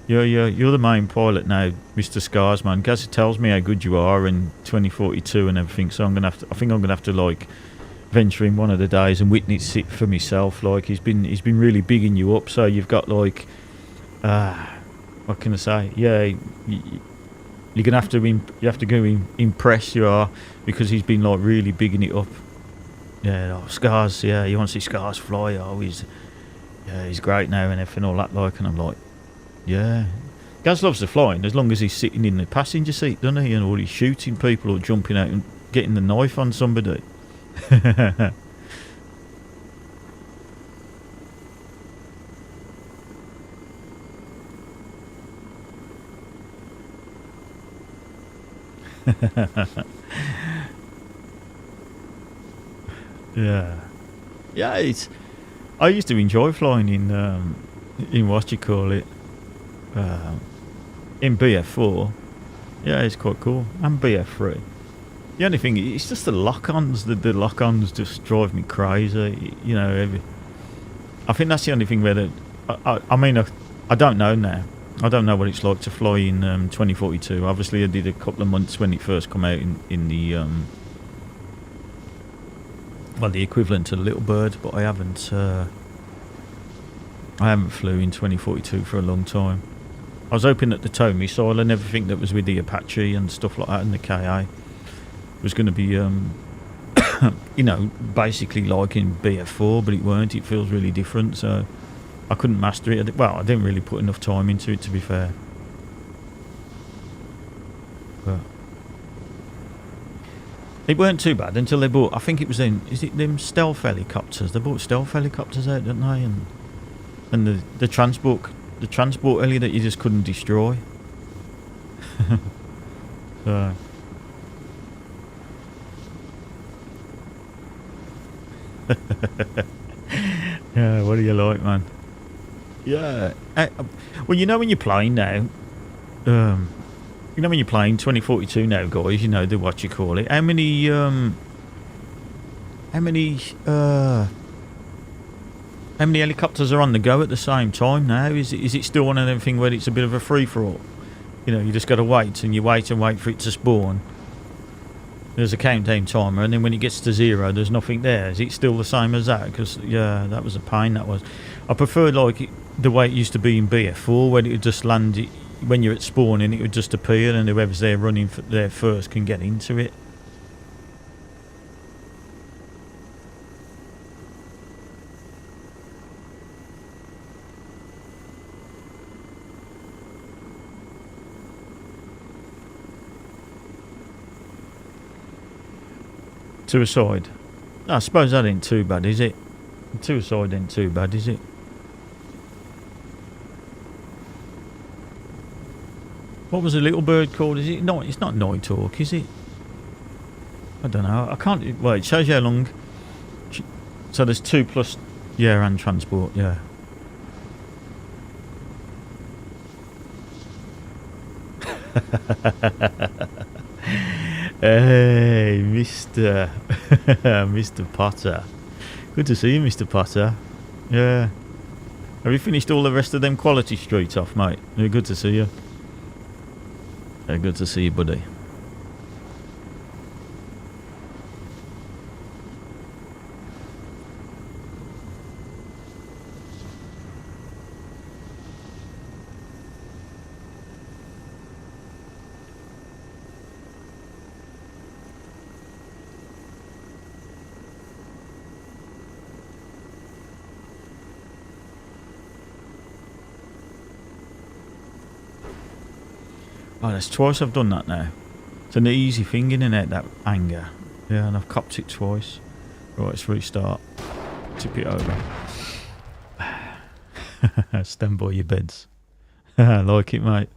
You're the main pilot now, Mr. Scars, man. Gaz tells me how good you are in 2042 and everything. So I think I'm gonna have to like venture in one of the days and witness it for myself. Like he's been really bigging you up. So you've got like, what can I say? Yeah, you're gonna have to go impress you are, because he's been like really bigging it up. Yeah, Scars. Yeah, you want to see Scars fly? Oh, he's great now and everything, all that like. And I'm like, yeah, Gaz loves the flying as long as he's sitting in the passenger seat, doesn't he? And or he's shooting people or jumping out and getting the knife on somebody. Yeah. I used to enjoy flying in what you call it, in BF4. Yeah, it's quite cool. And BF3. The only thing, it's just the lock-ons. The lock-ons just drive me crazy. You know, I think that's the only thing where I mean, I don't know now. I don't know what it's like to fly in 2042. Obviously, I did a couple of months when it first came out in the the equivalent to the Little Bird, but I haven't flew in 2042 for a long time. I was hoping that the tow missile and everything that was with the Apache and stuff like that and the KA was going to be, you know, basically like in BF4, but it weren't. It feels really different, so I couldn't master it. Well, I didn't really put enough time into it, to be fair. But it weren't too bad until they bought, I think it was is it them stealth helicopters? They bought stealth helicopters out, didn't they? And And the transport heli that you just couldn't destroy. So. Yeah, what do you like, man? Yeah. Well, you know when you're playing now, you know when you're playing 2042 now, guys. You know the what you call it. How many helicopters are on the go at the same time now? Is it still one of them thing where it's a bit of a free for all? You know, you just got to wait and you wait and wait for it to spawn. There's a countdown timer, and then when it gets to 0, there's nothing there. Is it still the same as that? Because yeah, that was a pain. That was. I preferred the way it used to be in BF4, when it would just land when you're at spawn and it would just appear, and whoever's there running there first can get into it. Suicide. I suppose that ain't too bad, is it? Suicide ain't too bad, is it? What was the little bird called? Is it not? It's not Night Hawk, is it? I don't know. I can't. Well, it shows you how long. So there's 2 plus. Yeah, and transport. Yeah. Hey, Mr. Mr. Potter. Good to see you, Mr. Potter. Yeah. Have you finished all the rest of them quality streets off, mate? Yeah, good to see you. Yeah, good to see you, buddy. Oh, that's twice I've done that now. It's an easy thing, isn't it, that anger? Yeah, and I've copped it twice. Right, let's restart. Tip it over. Stand by your beds. I like it, mate.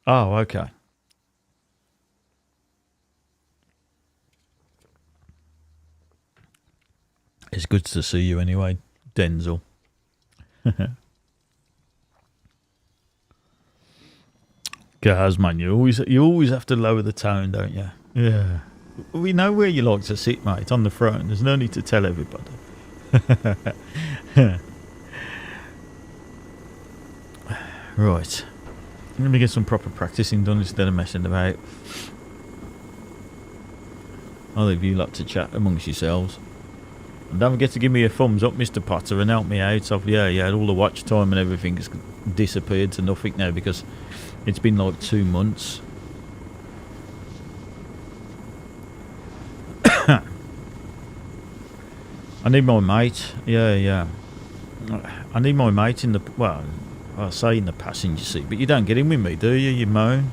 Oh, okay. It's good to see you anyway, Denzel. Guys, man, you always have to lower the tone, don't you? Yeah. We know where you like to sit, mate, on the throne. There's no need to tell everybody. Right. Let me get some proper practicing done instead of messing about. I'll leave you lot to chat amongst yourselves. And don't forget to give me a thumbs up, Mr. Potter, and help me out. Yeah, all the watch time and everything has disappeared to nothing now because it's been like 2 months. I need my mate. Yeah. I need my mate in the... Well, I'll say in the passenger seat, but you don't get in with me, do you? You moan.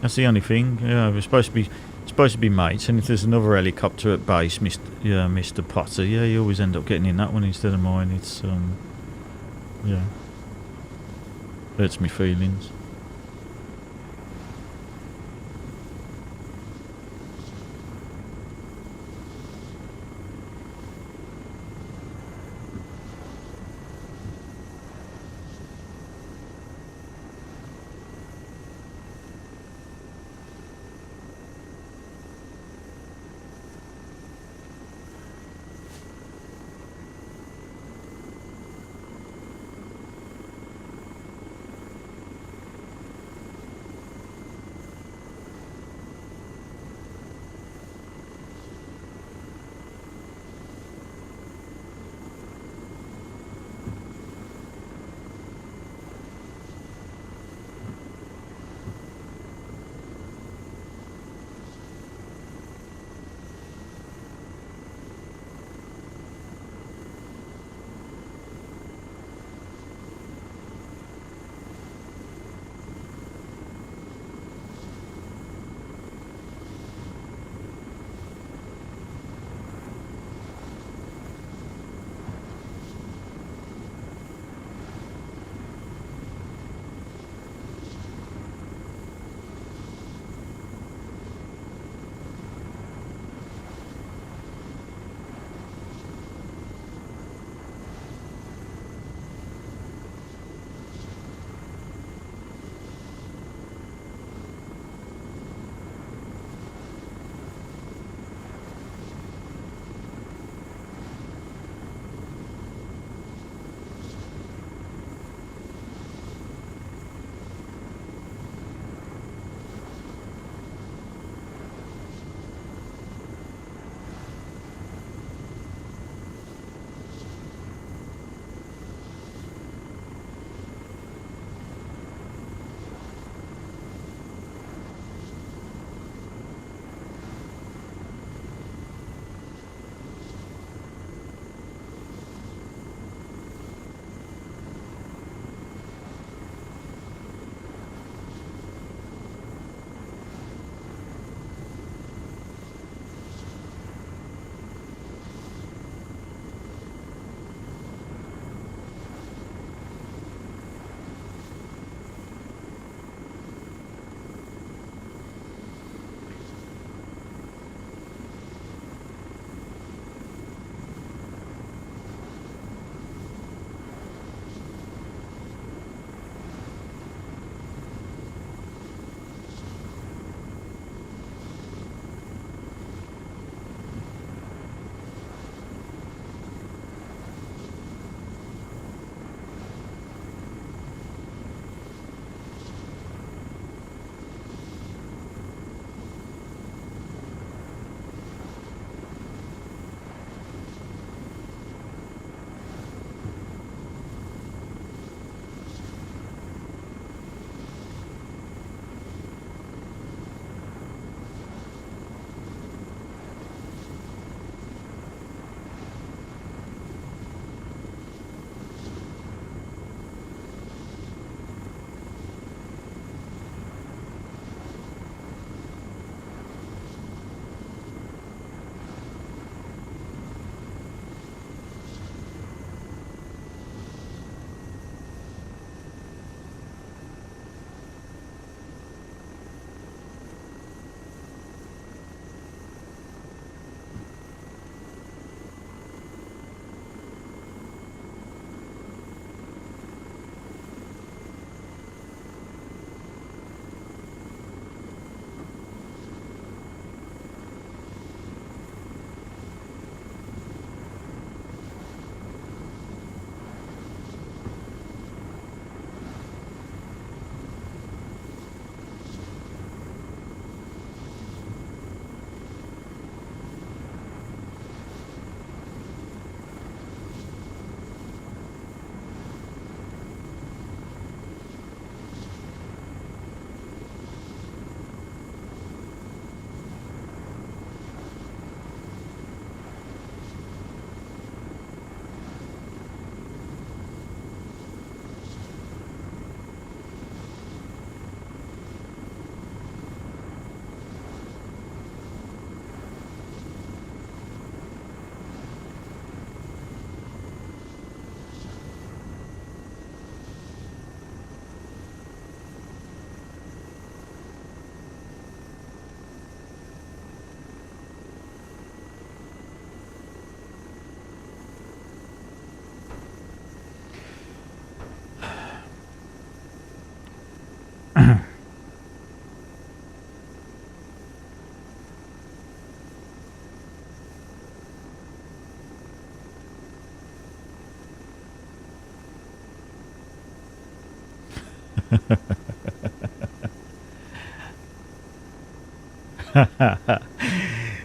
That's the only thing. Yeah, we're supposed to be mates, and if there's another helicopter at base, Mr. Potter, yeah, you always end up getting in that one instead of mine. It's yeah, hurts me feelings.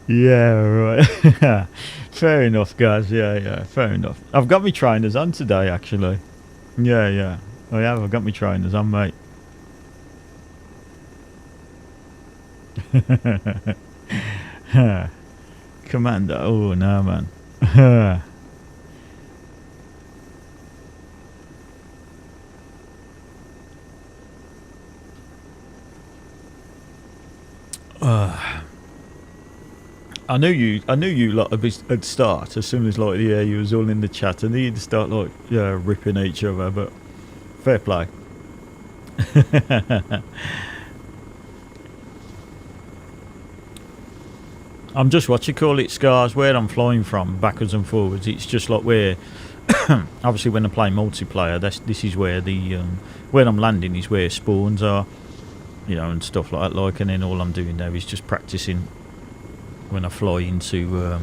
Yeah, right. Fair enough, guys. Yeah, fair enough. I've got my trainers on today, actually. Yeah. I have. I've got my trainers on, mate. Commander. Oh, no, man. I knew you lot would start as soon as like you was all in the chat. I knew you'd start like ripping each other, but fair play. I'm just what you call it, Scars, where I'm flying from, backwards and forwards. It's just like where, obviously, when I play multiplayer, this is where the where I'm landing is where spawns are, and stuff like that. Like, and then all I'm doing now is just practicing when I fly into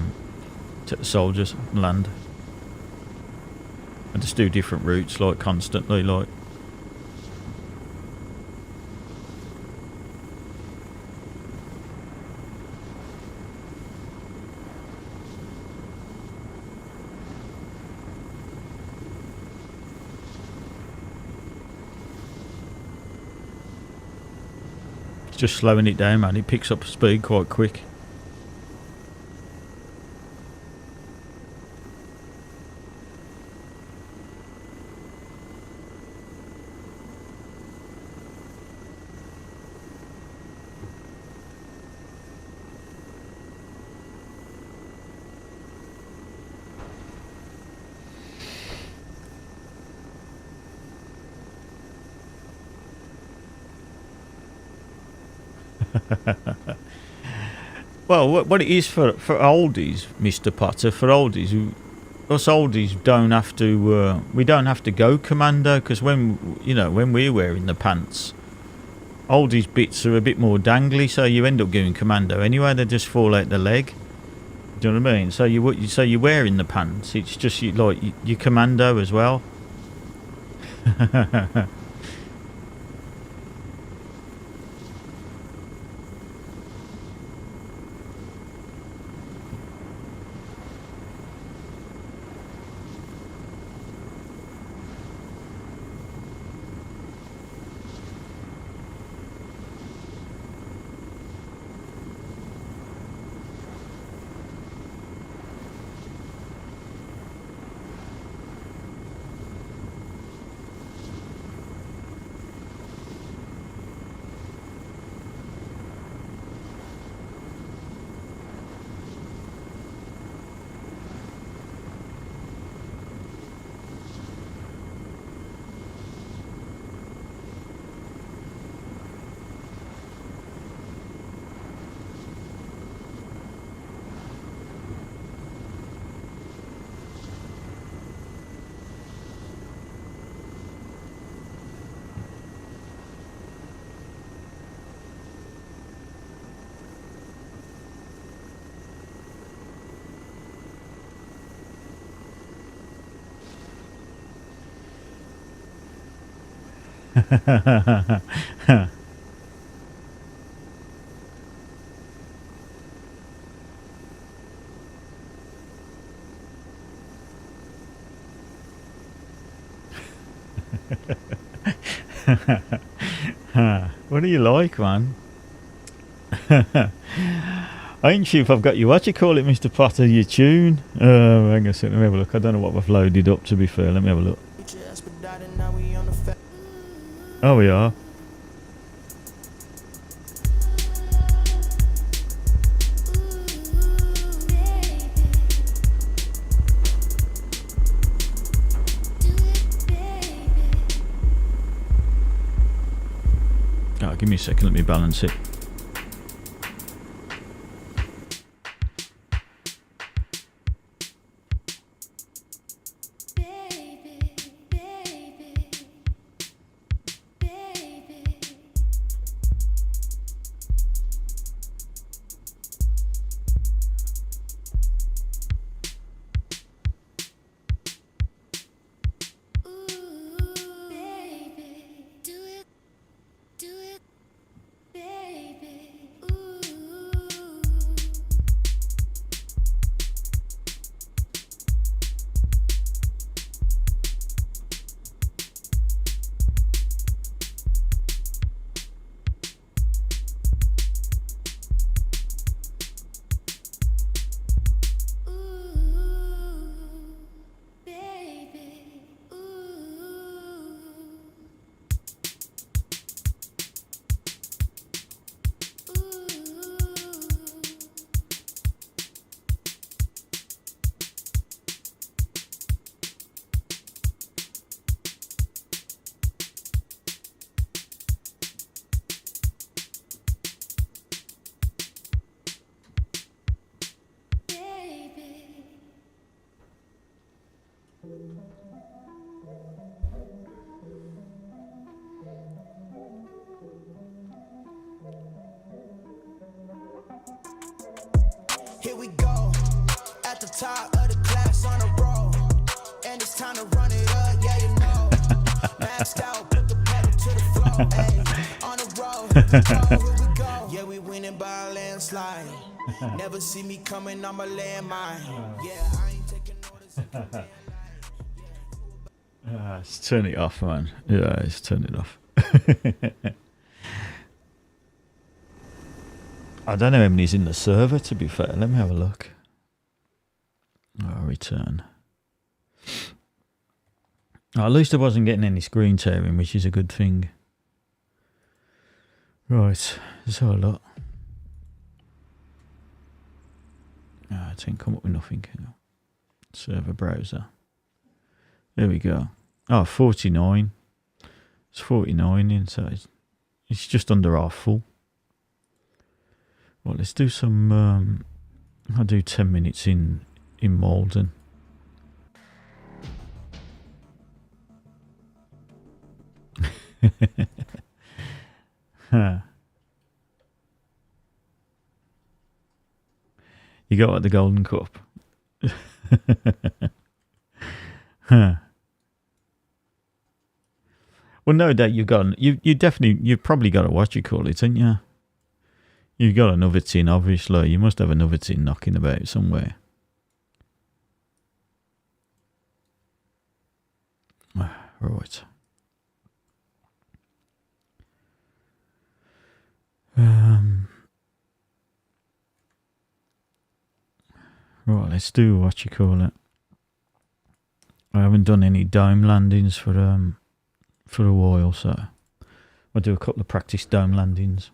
to the soldiers land. I just do different routes, like constantly, like. Just slowing it down, man. It picks up speed quite quick. Well, what it is for oldies, Mr. Potter, for oldies, us oldies don't have to. We don't have to go commando because when we're wearing the pants, oldies bits are a bit more dangly, so you end up going commando anyway. They just fall out the leg. Do you know what I mean? So you're wearing the pants. It's just you commando as well. What do you like, man? I ain't sure if I've got you. What you call it, Mr. Potter? Your tune? Hang on a second. Let me have a look. I don't know what we've loaded up. To be fair, let me have a look. Oh, we are. Oh, give me a second. Let me balance it. top of the class on a roll, and it's time to run it up, yeah, you know. Maxed out, put the pedal to the floor, ayy, on the road, here we go. Yeah, we winning by a landslide. Never see me coming, I'm a landmine. Yeah, I ain't taking notice. Let's turn it off, man. Yeah, let's turn it off. I don't know how many's in the server, to be fair. Let me have a look. Oh, return. Oh, at least I wasn't getting any screen tearing, which is a good thing. Right, let's have a look. Oh, it didn't come up with nothing. Server browser. There we go. Oh, 49. It's 49 in, so it's just under half full. Well, let's do some. I'll do 10 minutes in Malden. Huh. You got the Golden Cup. Huh. Well, no doubt you've got. You've probably got to watch you call it, haven't you? You've got another tin, obviously. You must have another tin knocking about somewhere. Right. Right, let's do what you call it. I haven't done any dome landings for a while, so I'll do a couple of practice dome landings.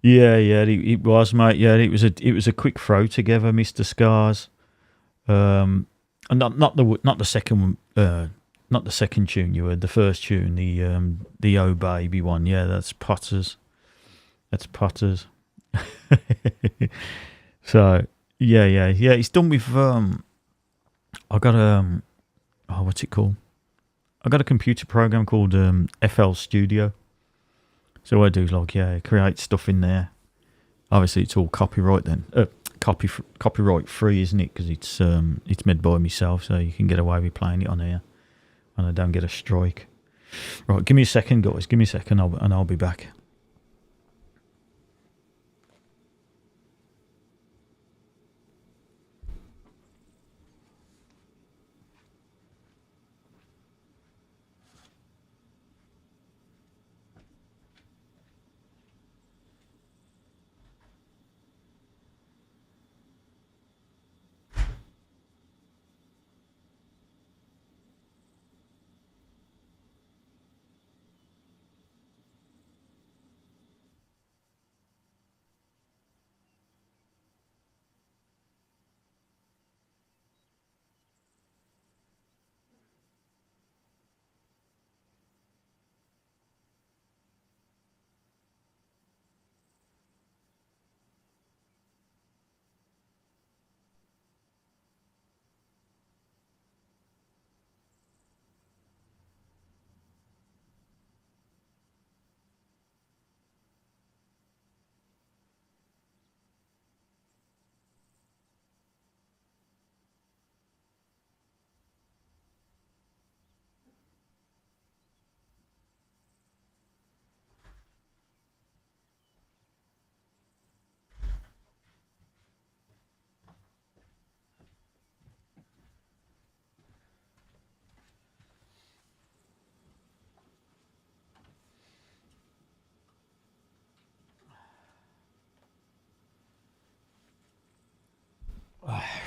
Yeah, it was, mate. Yeah, it was a quick throw together, Mr. Scars. And not the second not the second tune you heard, the first tune, the Oh Baby one. Yeah, that's Potters. That's Potters. So yeah. It's done with I got what's it called? I got a computer program called FL Studio. So I do create stuff in there. Obviously, it's all copyright then. Copyright free, isn't it? Because it's made by myself, so you can get away with playing it on here, and I don't get a strike. Right, give me a second, guys. Give me a second, and I'll be back.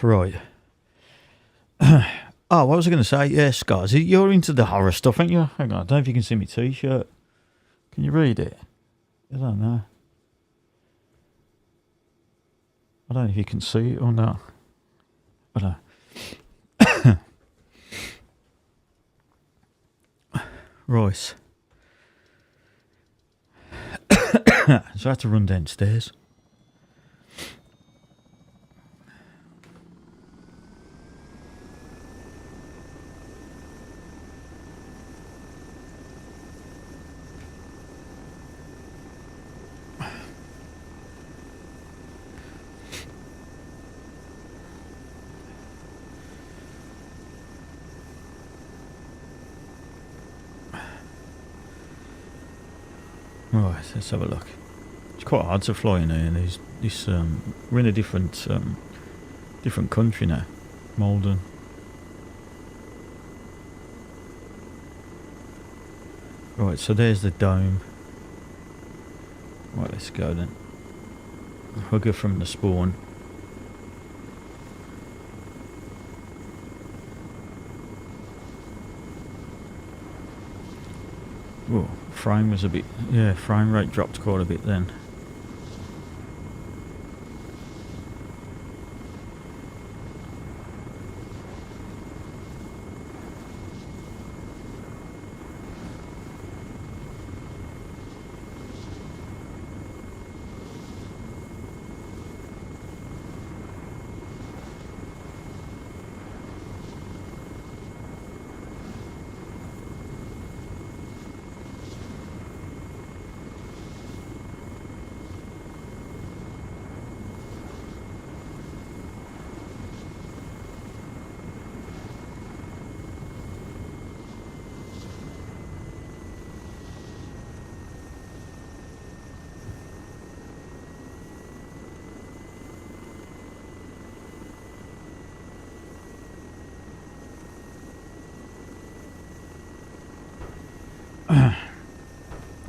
Right. Oh, what was I going to say? Yeah, Scars, you're into the horror stuff, aren't you? Hang on, I don't know if you can see my T-shirt. Can you read it? I don't know. I don't know if you can see it or not. I don't know. Right. So I had to run downstairs. Right, let's have a look. It's quite hard to fly in here. We're in a different country now, Malden. Right, so there's the dome. Right, let's go then. We'll go from the spawn. Oh, frame was a bit... Yeah, frame rate dropped quite a bit then.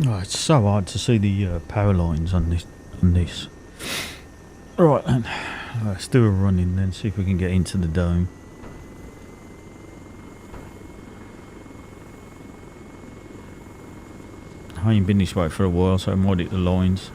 Oh, it's so hard to see the power lines on this. Right then, let's do a run in then, see if we can get into the dome. I ain't been this way for a while, so I might hit the lines.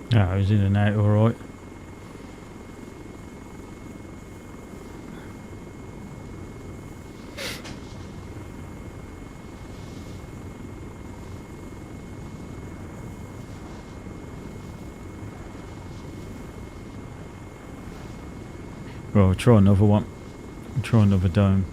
Yeah, I was in and out alright. Well, we'll try another one. We'll try another dome.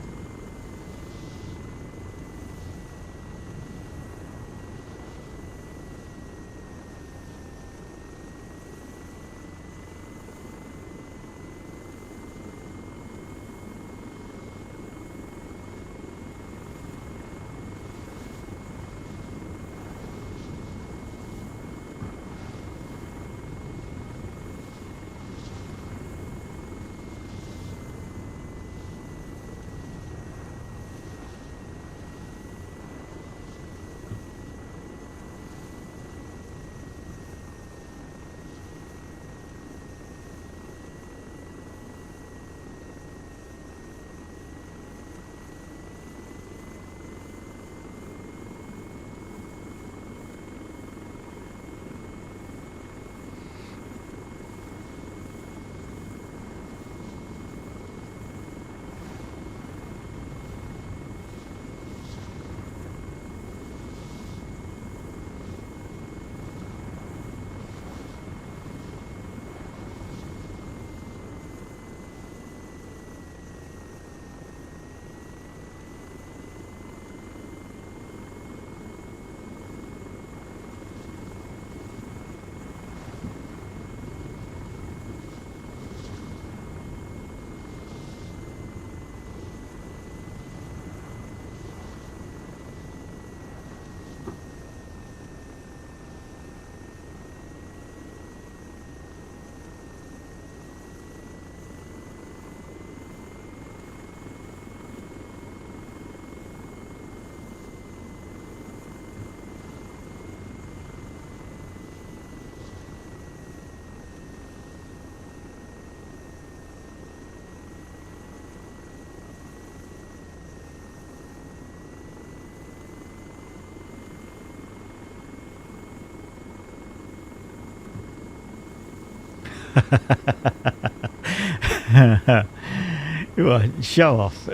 Right, show off.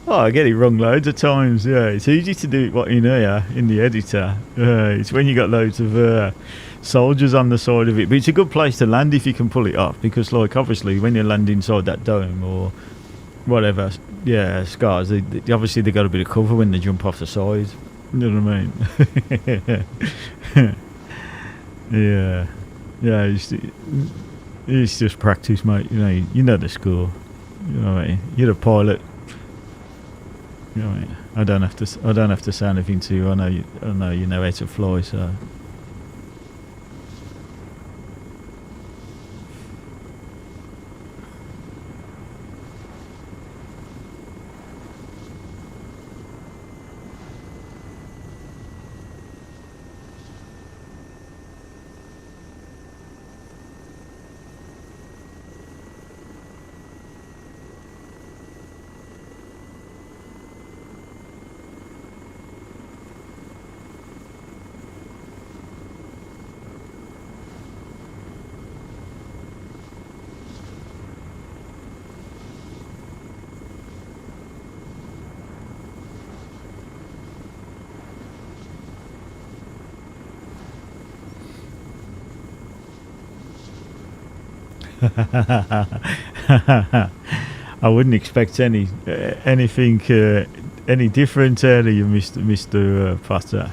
Oh, I get it wrong loads of times. Yeah, it's easy to do what in here in the editor. It's when you got loads of soldiers on the side of it. But it's a good place to land if you can pull it off, because, like, obviously, when you land inside that dome or whatever, yeah, scars. Obviously they got a bit of cover when they jump off the side. You know what I mean? Yeah, yeah. It's just practice, mate. You know the score. You know what I mean? You're a pilot. You know what I mean? I don't have to say anything to you. I know you know how to fly. So. I wouldn't expect anything any different out of you, Mister Potter.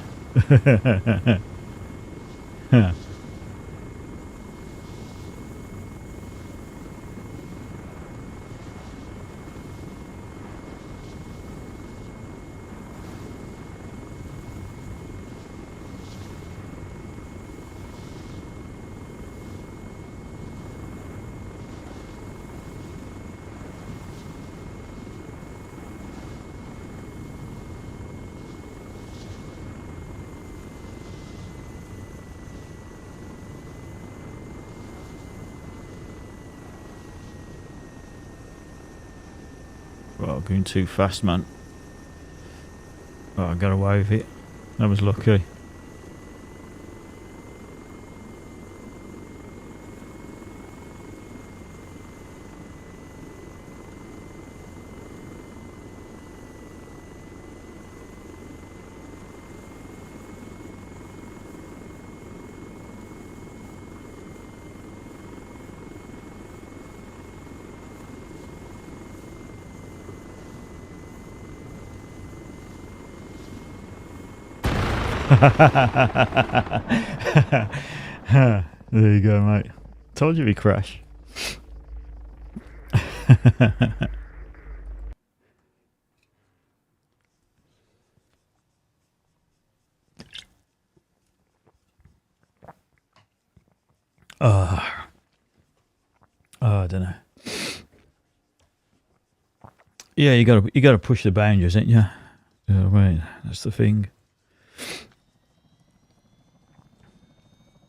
Well, going too fast, man. Oh, I got away with it. I was lucky. There you go, mate. Told you we crash. Oh, I don't know. Yeah, you gotta push the boundaries, ain't you? Yeah, right. That's the thing.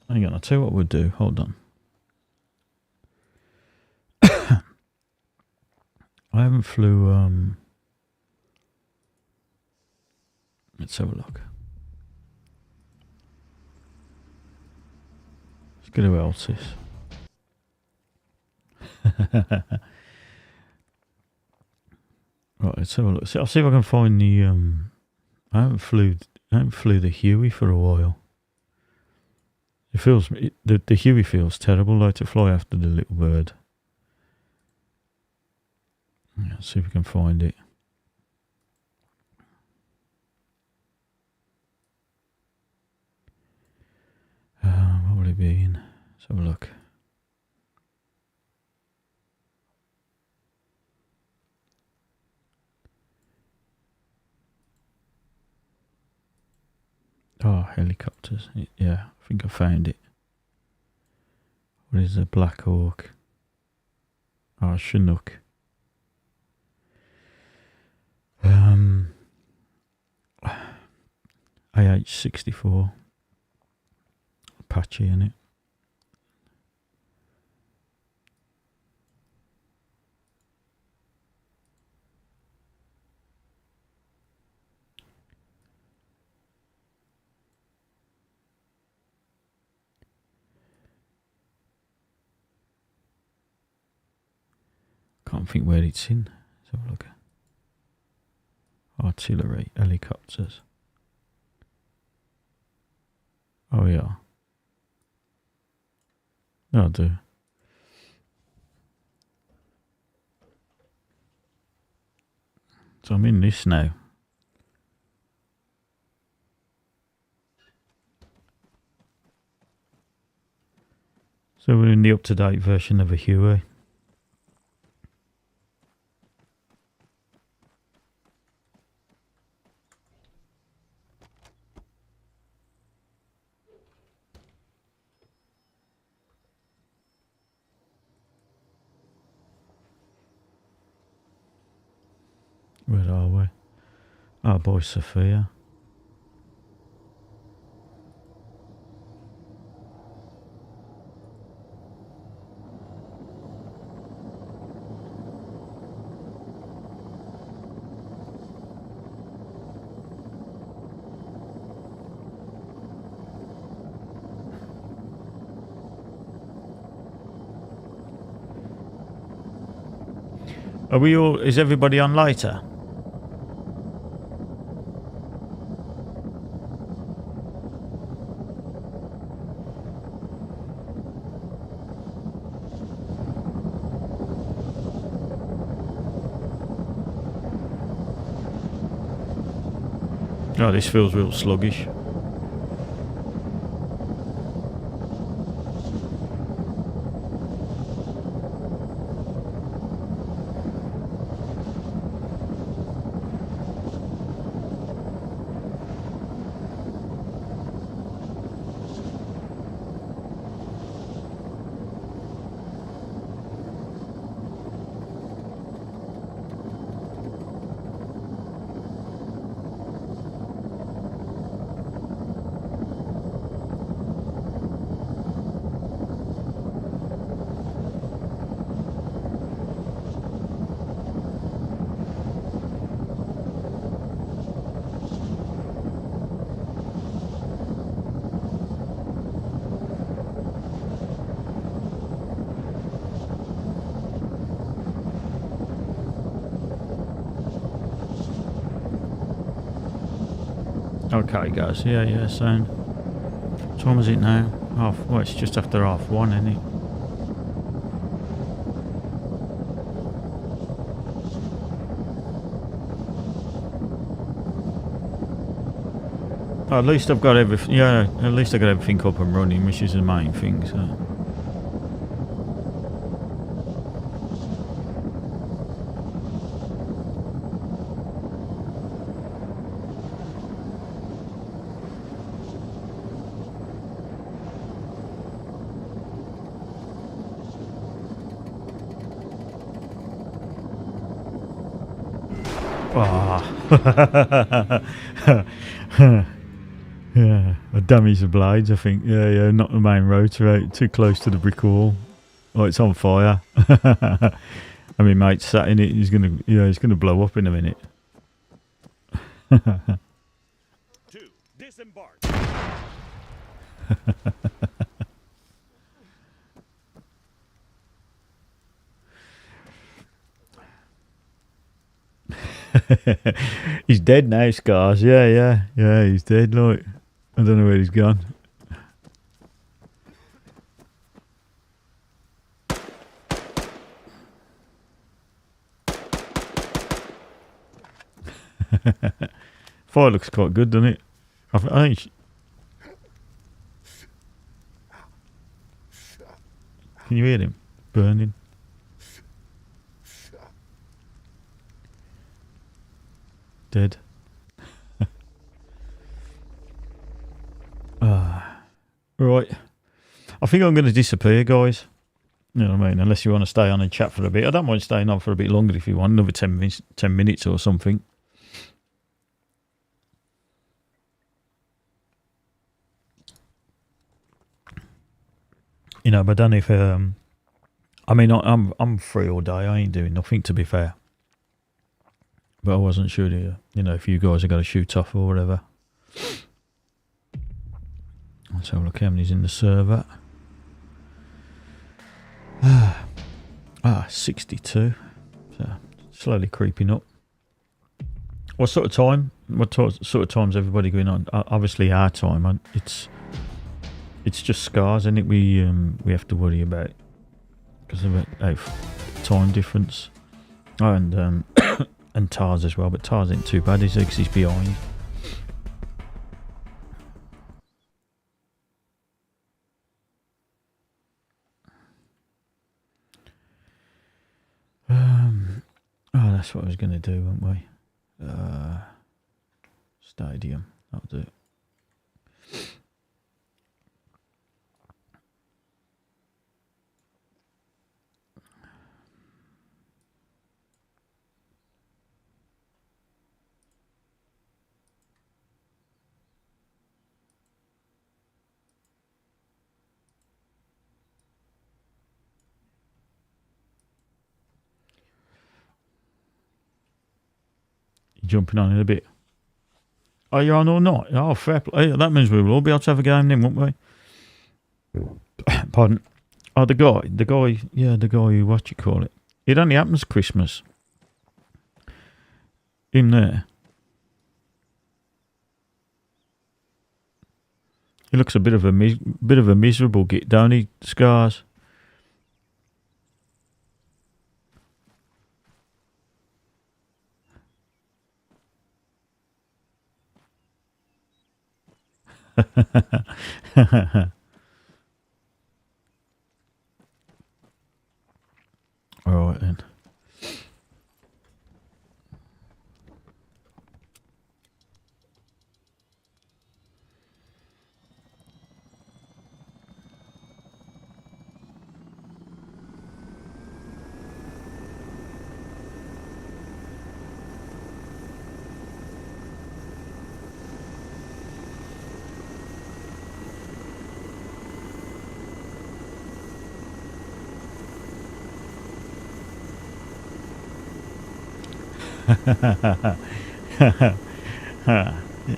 Hang on, I'll tell you what we'll do. Hold on. I haven't flew. Let's have a look. Let's go to Altis. Right, let's have a look. I'll see if I can find the. I haven't flew the Huey for a while. It feels the Huey feels terrible, like to fly after the little bird. Yeah, let's see if we can find it. What will it be in? Let's have a look. Oh, helicopters. Yeah, I think I found it. What is a Black Hawk? Oh, Chinook. AH-64. Apache in it. don't think where it's in. Let's have a look. Artillery, helicopters. Oh yeah. I'll do. So I'm in this now. So we're in the up-to-date version of a Huey. Where are we? Our boy Sophia. Are we all? Is everybody on later? Oh, this feels real sluggish. Okay, guys. Yeah, sound. What time is it now? Well, it's just after 1:30, isn't it? Oh, at least I've got everything. Yeah, at least I got everything up and running, which is the main thing. So. Yeah, I damaged the blades, I think. Yeah, knocked the main rotor out too close to the brick wall. Oh, it's on fire. I mean, mate sat in it. He's gonna blow up in a minute. Two, disembark. He's dead now, Scars. Yeah, he's dead. Look, I don't know where he's gone. Fire looks quite good, doesn't it? I think. Can you hear him burning? Dead. Right. I think I'm going to disappear, guys. You know what I mean? Unless you want to stay on and chat for a bit. I don't mind staying on for a bit longer if you want. Another 10 minutes or something. You know, but I don't know if... I mean, I'm free all day. I ain't doing nothing, to be fair. But I wasn't sure, if you guys are going to shoot off or whatever. Let's have a look how many's in the server. 62. slowly creeping up. What sort of time? Sort of time's everybody going on? Obviously, our time. It's just scars, isn't it? We have to worry about because of a time difference. Oh, and and Tars as well, but Tars ain't too bad, is he? 'Cause he's behind. Oh, that's what I was going to do, weren't we? Stadium. That'll do. Jumping on in a bit. Oh, you're on all night? Oh, fair play. That means we will all be able to have a game then, won't we? Pardon. Oh, the guy, yeah, the guy who, what you call it? It only happens Christmas. Him there. He looks a bit of a miserable git, don't he, Scars? All right then.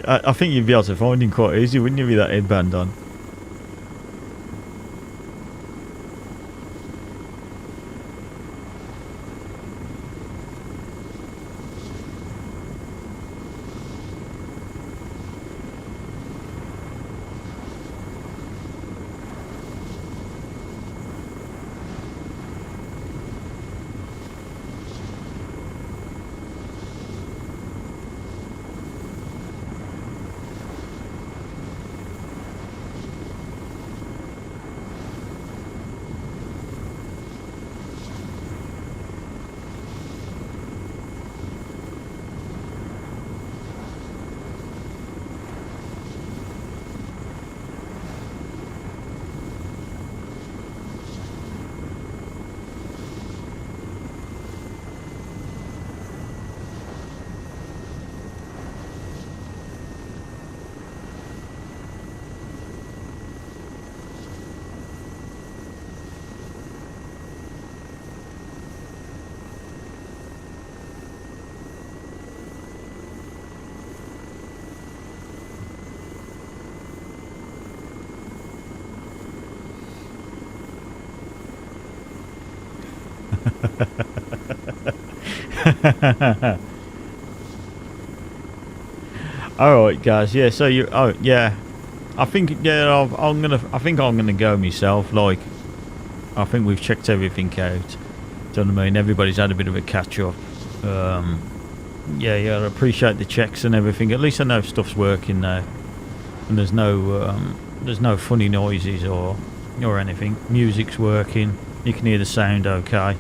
I think you'd be able to find him quite easy, wouldn't you, with that headband on? All right, guys. Yeah. So you. Oh, yeah. I think. Yeah. I think I'm gonna go myself. Like, I think we've checked everything out. Do you know what I mean? Everybody's had a bit of a catch up. Yeah. Yeah. I appreciate the checks and everything. At least I know stuff's working now, and there's no funny noises or anything. Music's working. You can hear the sound okay.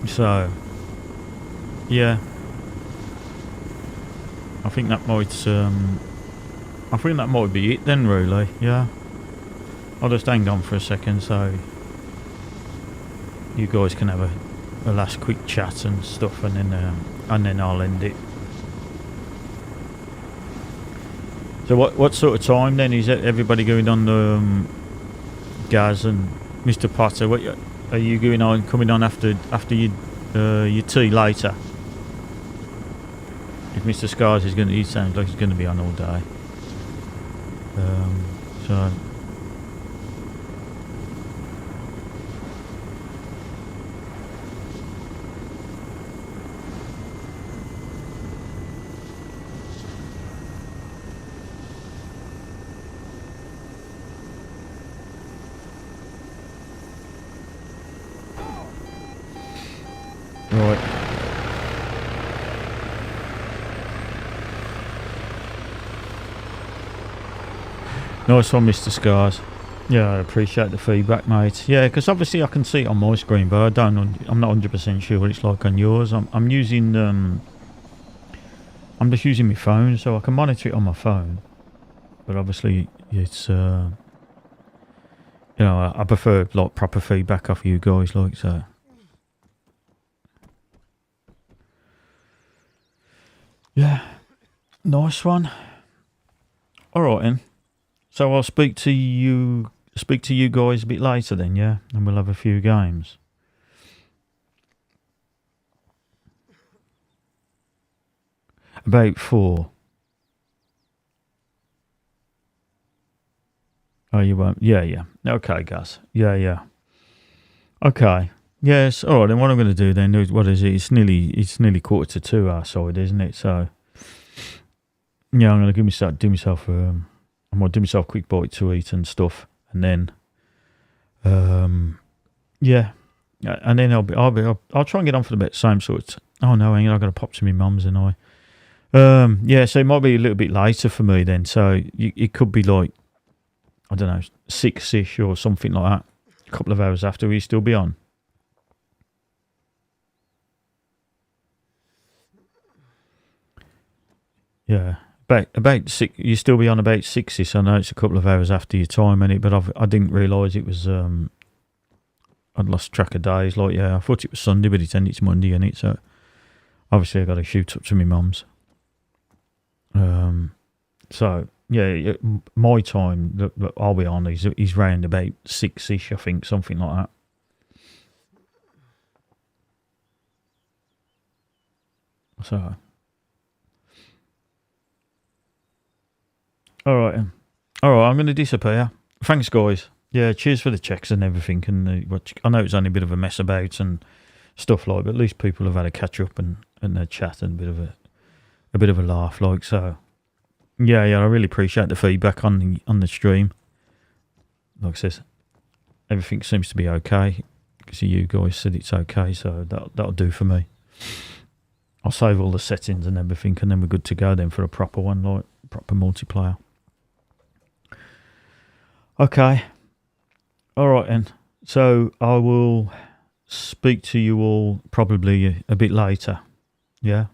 So, yeah, I think that might be it then, really. Yeah, I'll just hang on for a second so you guys can have a last quick chat and stuff, and then I'll end it. So what sort of time then is everybody going on the Gaz and Mr. Potter? What are you coming on after your tea later? If Mr. Scars is he sounds like he's going to be on all day. So Nice one, Mr. Scars. Yeah, I appreciate the feedback, mate. Yeah, because obviously I can see it on my screen, but I don't. I'm not 100% sure what it's like on yours. I'm using I'm just using my phone, so I can monitor it on my phone. But obviously, it's you know, I prefer like proper feedback off you guys, like so. Yeah, nice one. All right, then. So I'll speak to you guys a bit later then, yeah? And we'll have a few games. About 4. Oh, you won't? Yeah. Okay, Gus. Yeah. Okay. Yes, alright, then what I'm going to do then, what is it? It's nearly 1:45 our side, isn't it? So, yeah, I'm going to do myself I might do myself a quick bite to eat and stuff, and then, yeah, and then I'll try and get on for the same sort. Oh no, I've got to pop to my mum's and I. Yeah, so it might be a little bit later for me then. So it could be like, I don't know, 6-ish or something like that. A couple of hours after. Will you still be on? Yeah. About 6, you still be on about 6-ish. I know it's a couple of hours after your time, innit? But I didn't realise it was. I'd lost track of days. Like, yeah, I thought it was Sunday, but it's Monday, innit? So obviously I got to shoot up to my mum's. So yeah, my time that I'll be on is round about 6-ish, I think, something like that. So. All right, I'm going to disappear. Thanks, guys. Yeah, cheers for the checks and everything. And I know it's only a bit of a mess about and stuff like, but at least people have had a catch up and a chat and a bit of a laugh, like so. Yeah, I really appreciate the feedback on the stream. Like I said, everything seems to be okay because you guys said it's okay, so that'll do for me. I'll save all the settings and everything, and then we're good to go then for a proper one, like proper multiplayer. Okay. All right then. So I will speak to you all probably a bit later. Yeah.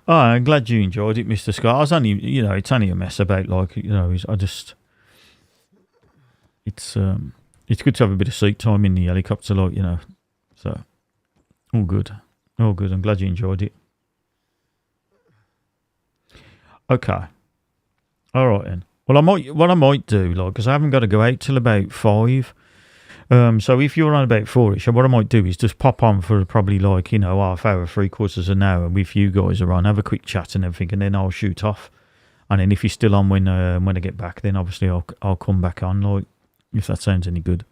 Oh, I'm glad you enjoyed it, Mr. Scott. I was only, it's only a mess about, like, it's good to have a bit of seat time in the helicopter, like, so all good. I'm glad you enjoyed it. Okay. All right then. Well, what I might do, like, because I haven't got to go out till about 5. So if you're on about 4ish, what I might do is just pop on for probably like, half hour, 3/4 an hour with you guys around, have a quick chat and everything, and then I'll shoot off. And then if you're still on when I get back, then obviously I'll come back on, like, if that sounds any good.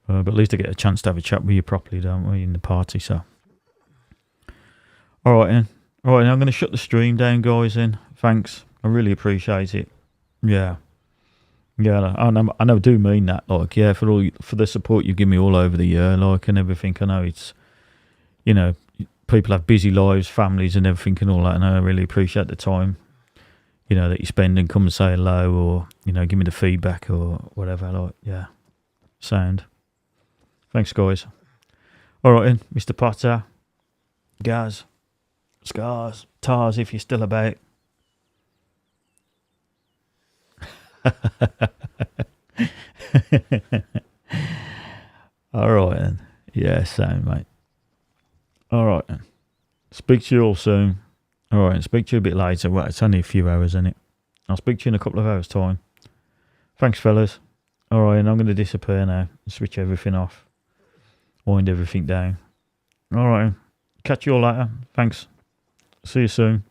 But at least I get a chance to have a chat with you properly, don't we, in the party, so. All right, then. All right, I'm going to shut the stream down, guys, then. Thanks. I really appreciate it. Yeah. Yeah, I know, I do mean that, like, yeah, for the support you give me all over the year, like, and everything. I know it's, people have busy lives, families and everything and all that, and I really appreciate the time, that you spend and come and say hello or, give me the feedback or whatever, like, yeah, sound. Thanks, guys. All right, then, Mr. Potter, Gaz, Scars, Tars, if you're still about. All right then. Yeah, sound, mate. All right then. Speak to you all soon. All right, speak to you a bit later. Well, it's only a few hours, isn't it? I'll speak to you in a couple of hours' time. Thanks, fellas. All right, and I'm going to disappear now and switch everything off. Wind everything down. All right. Catch you all later. Thanks. See you soon.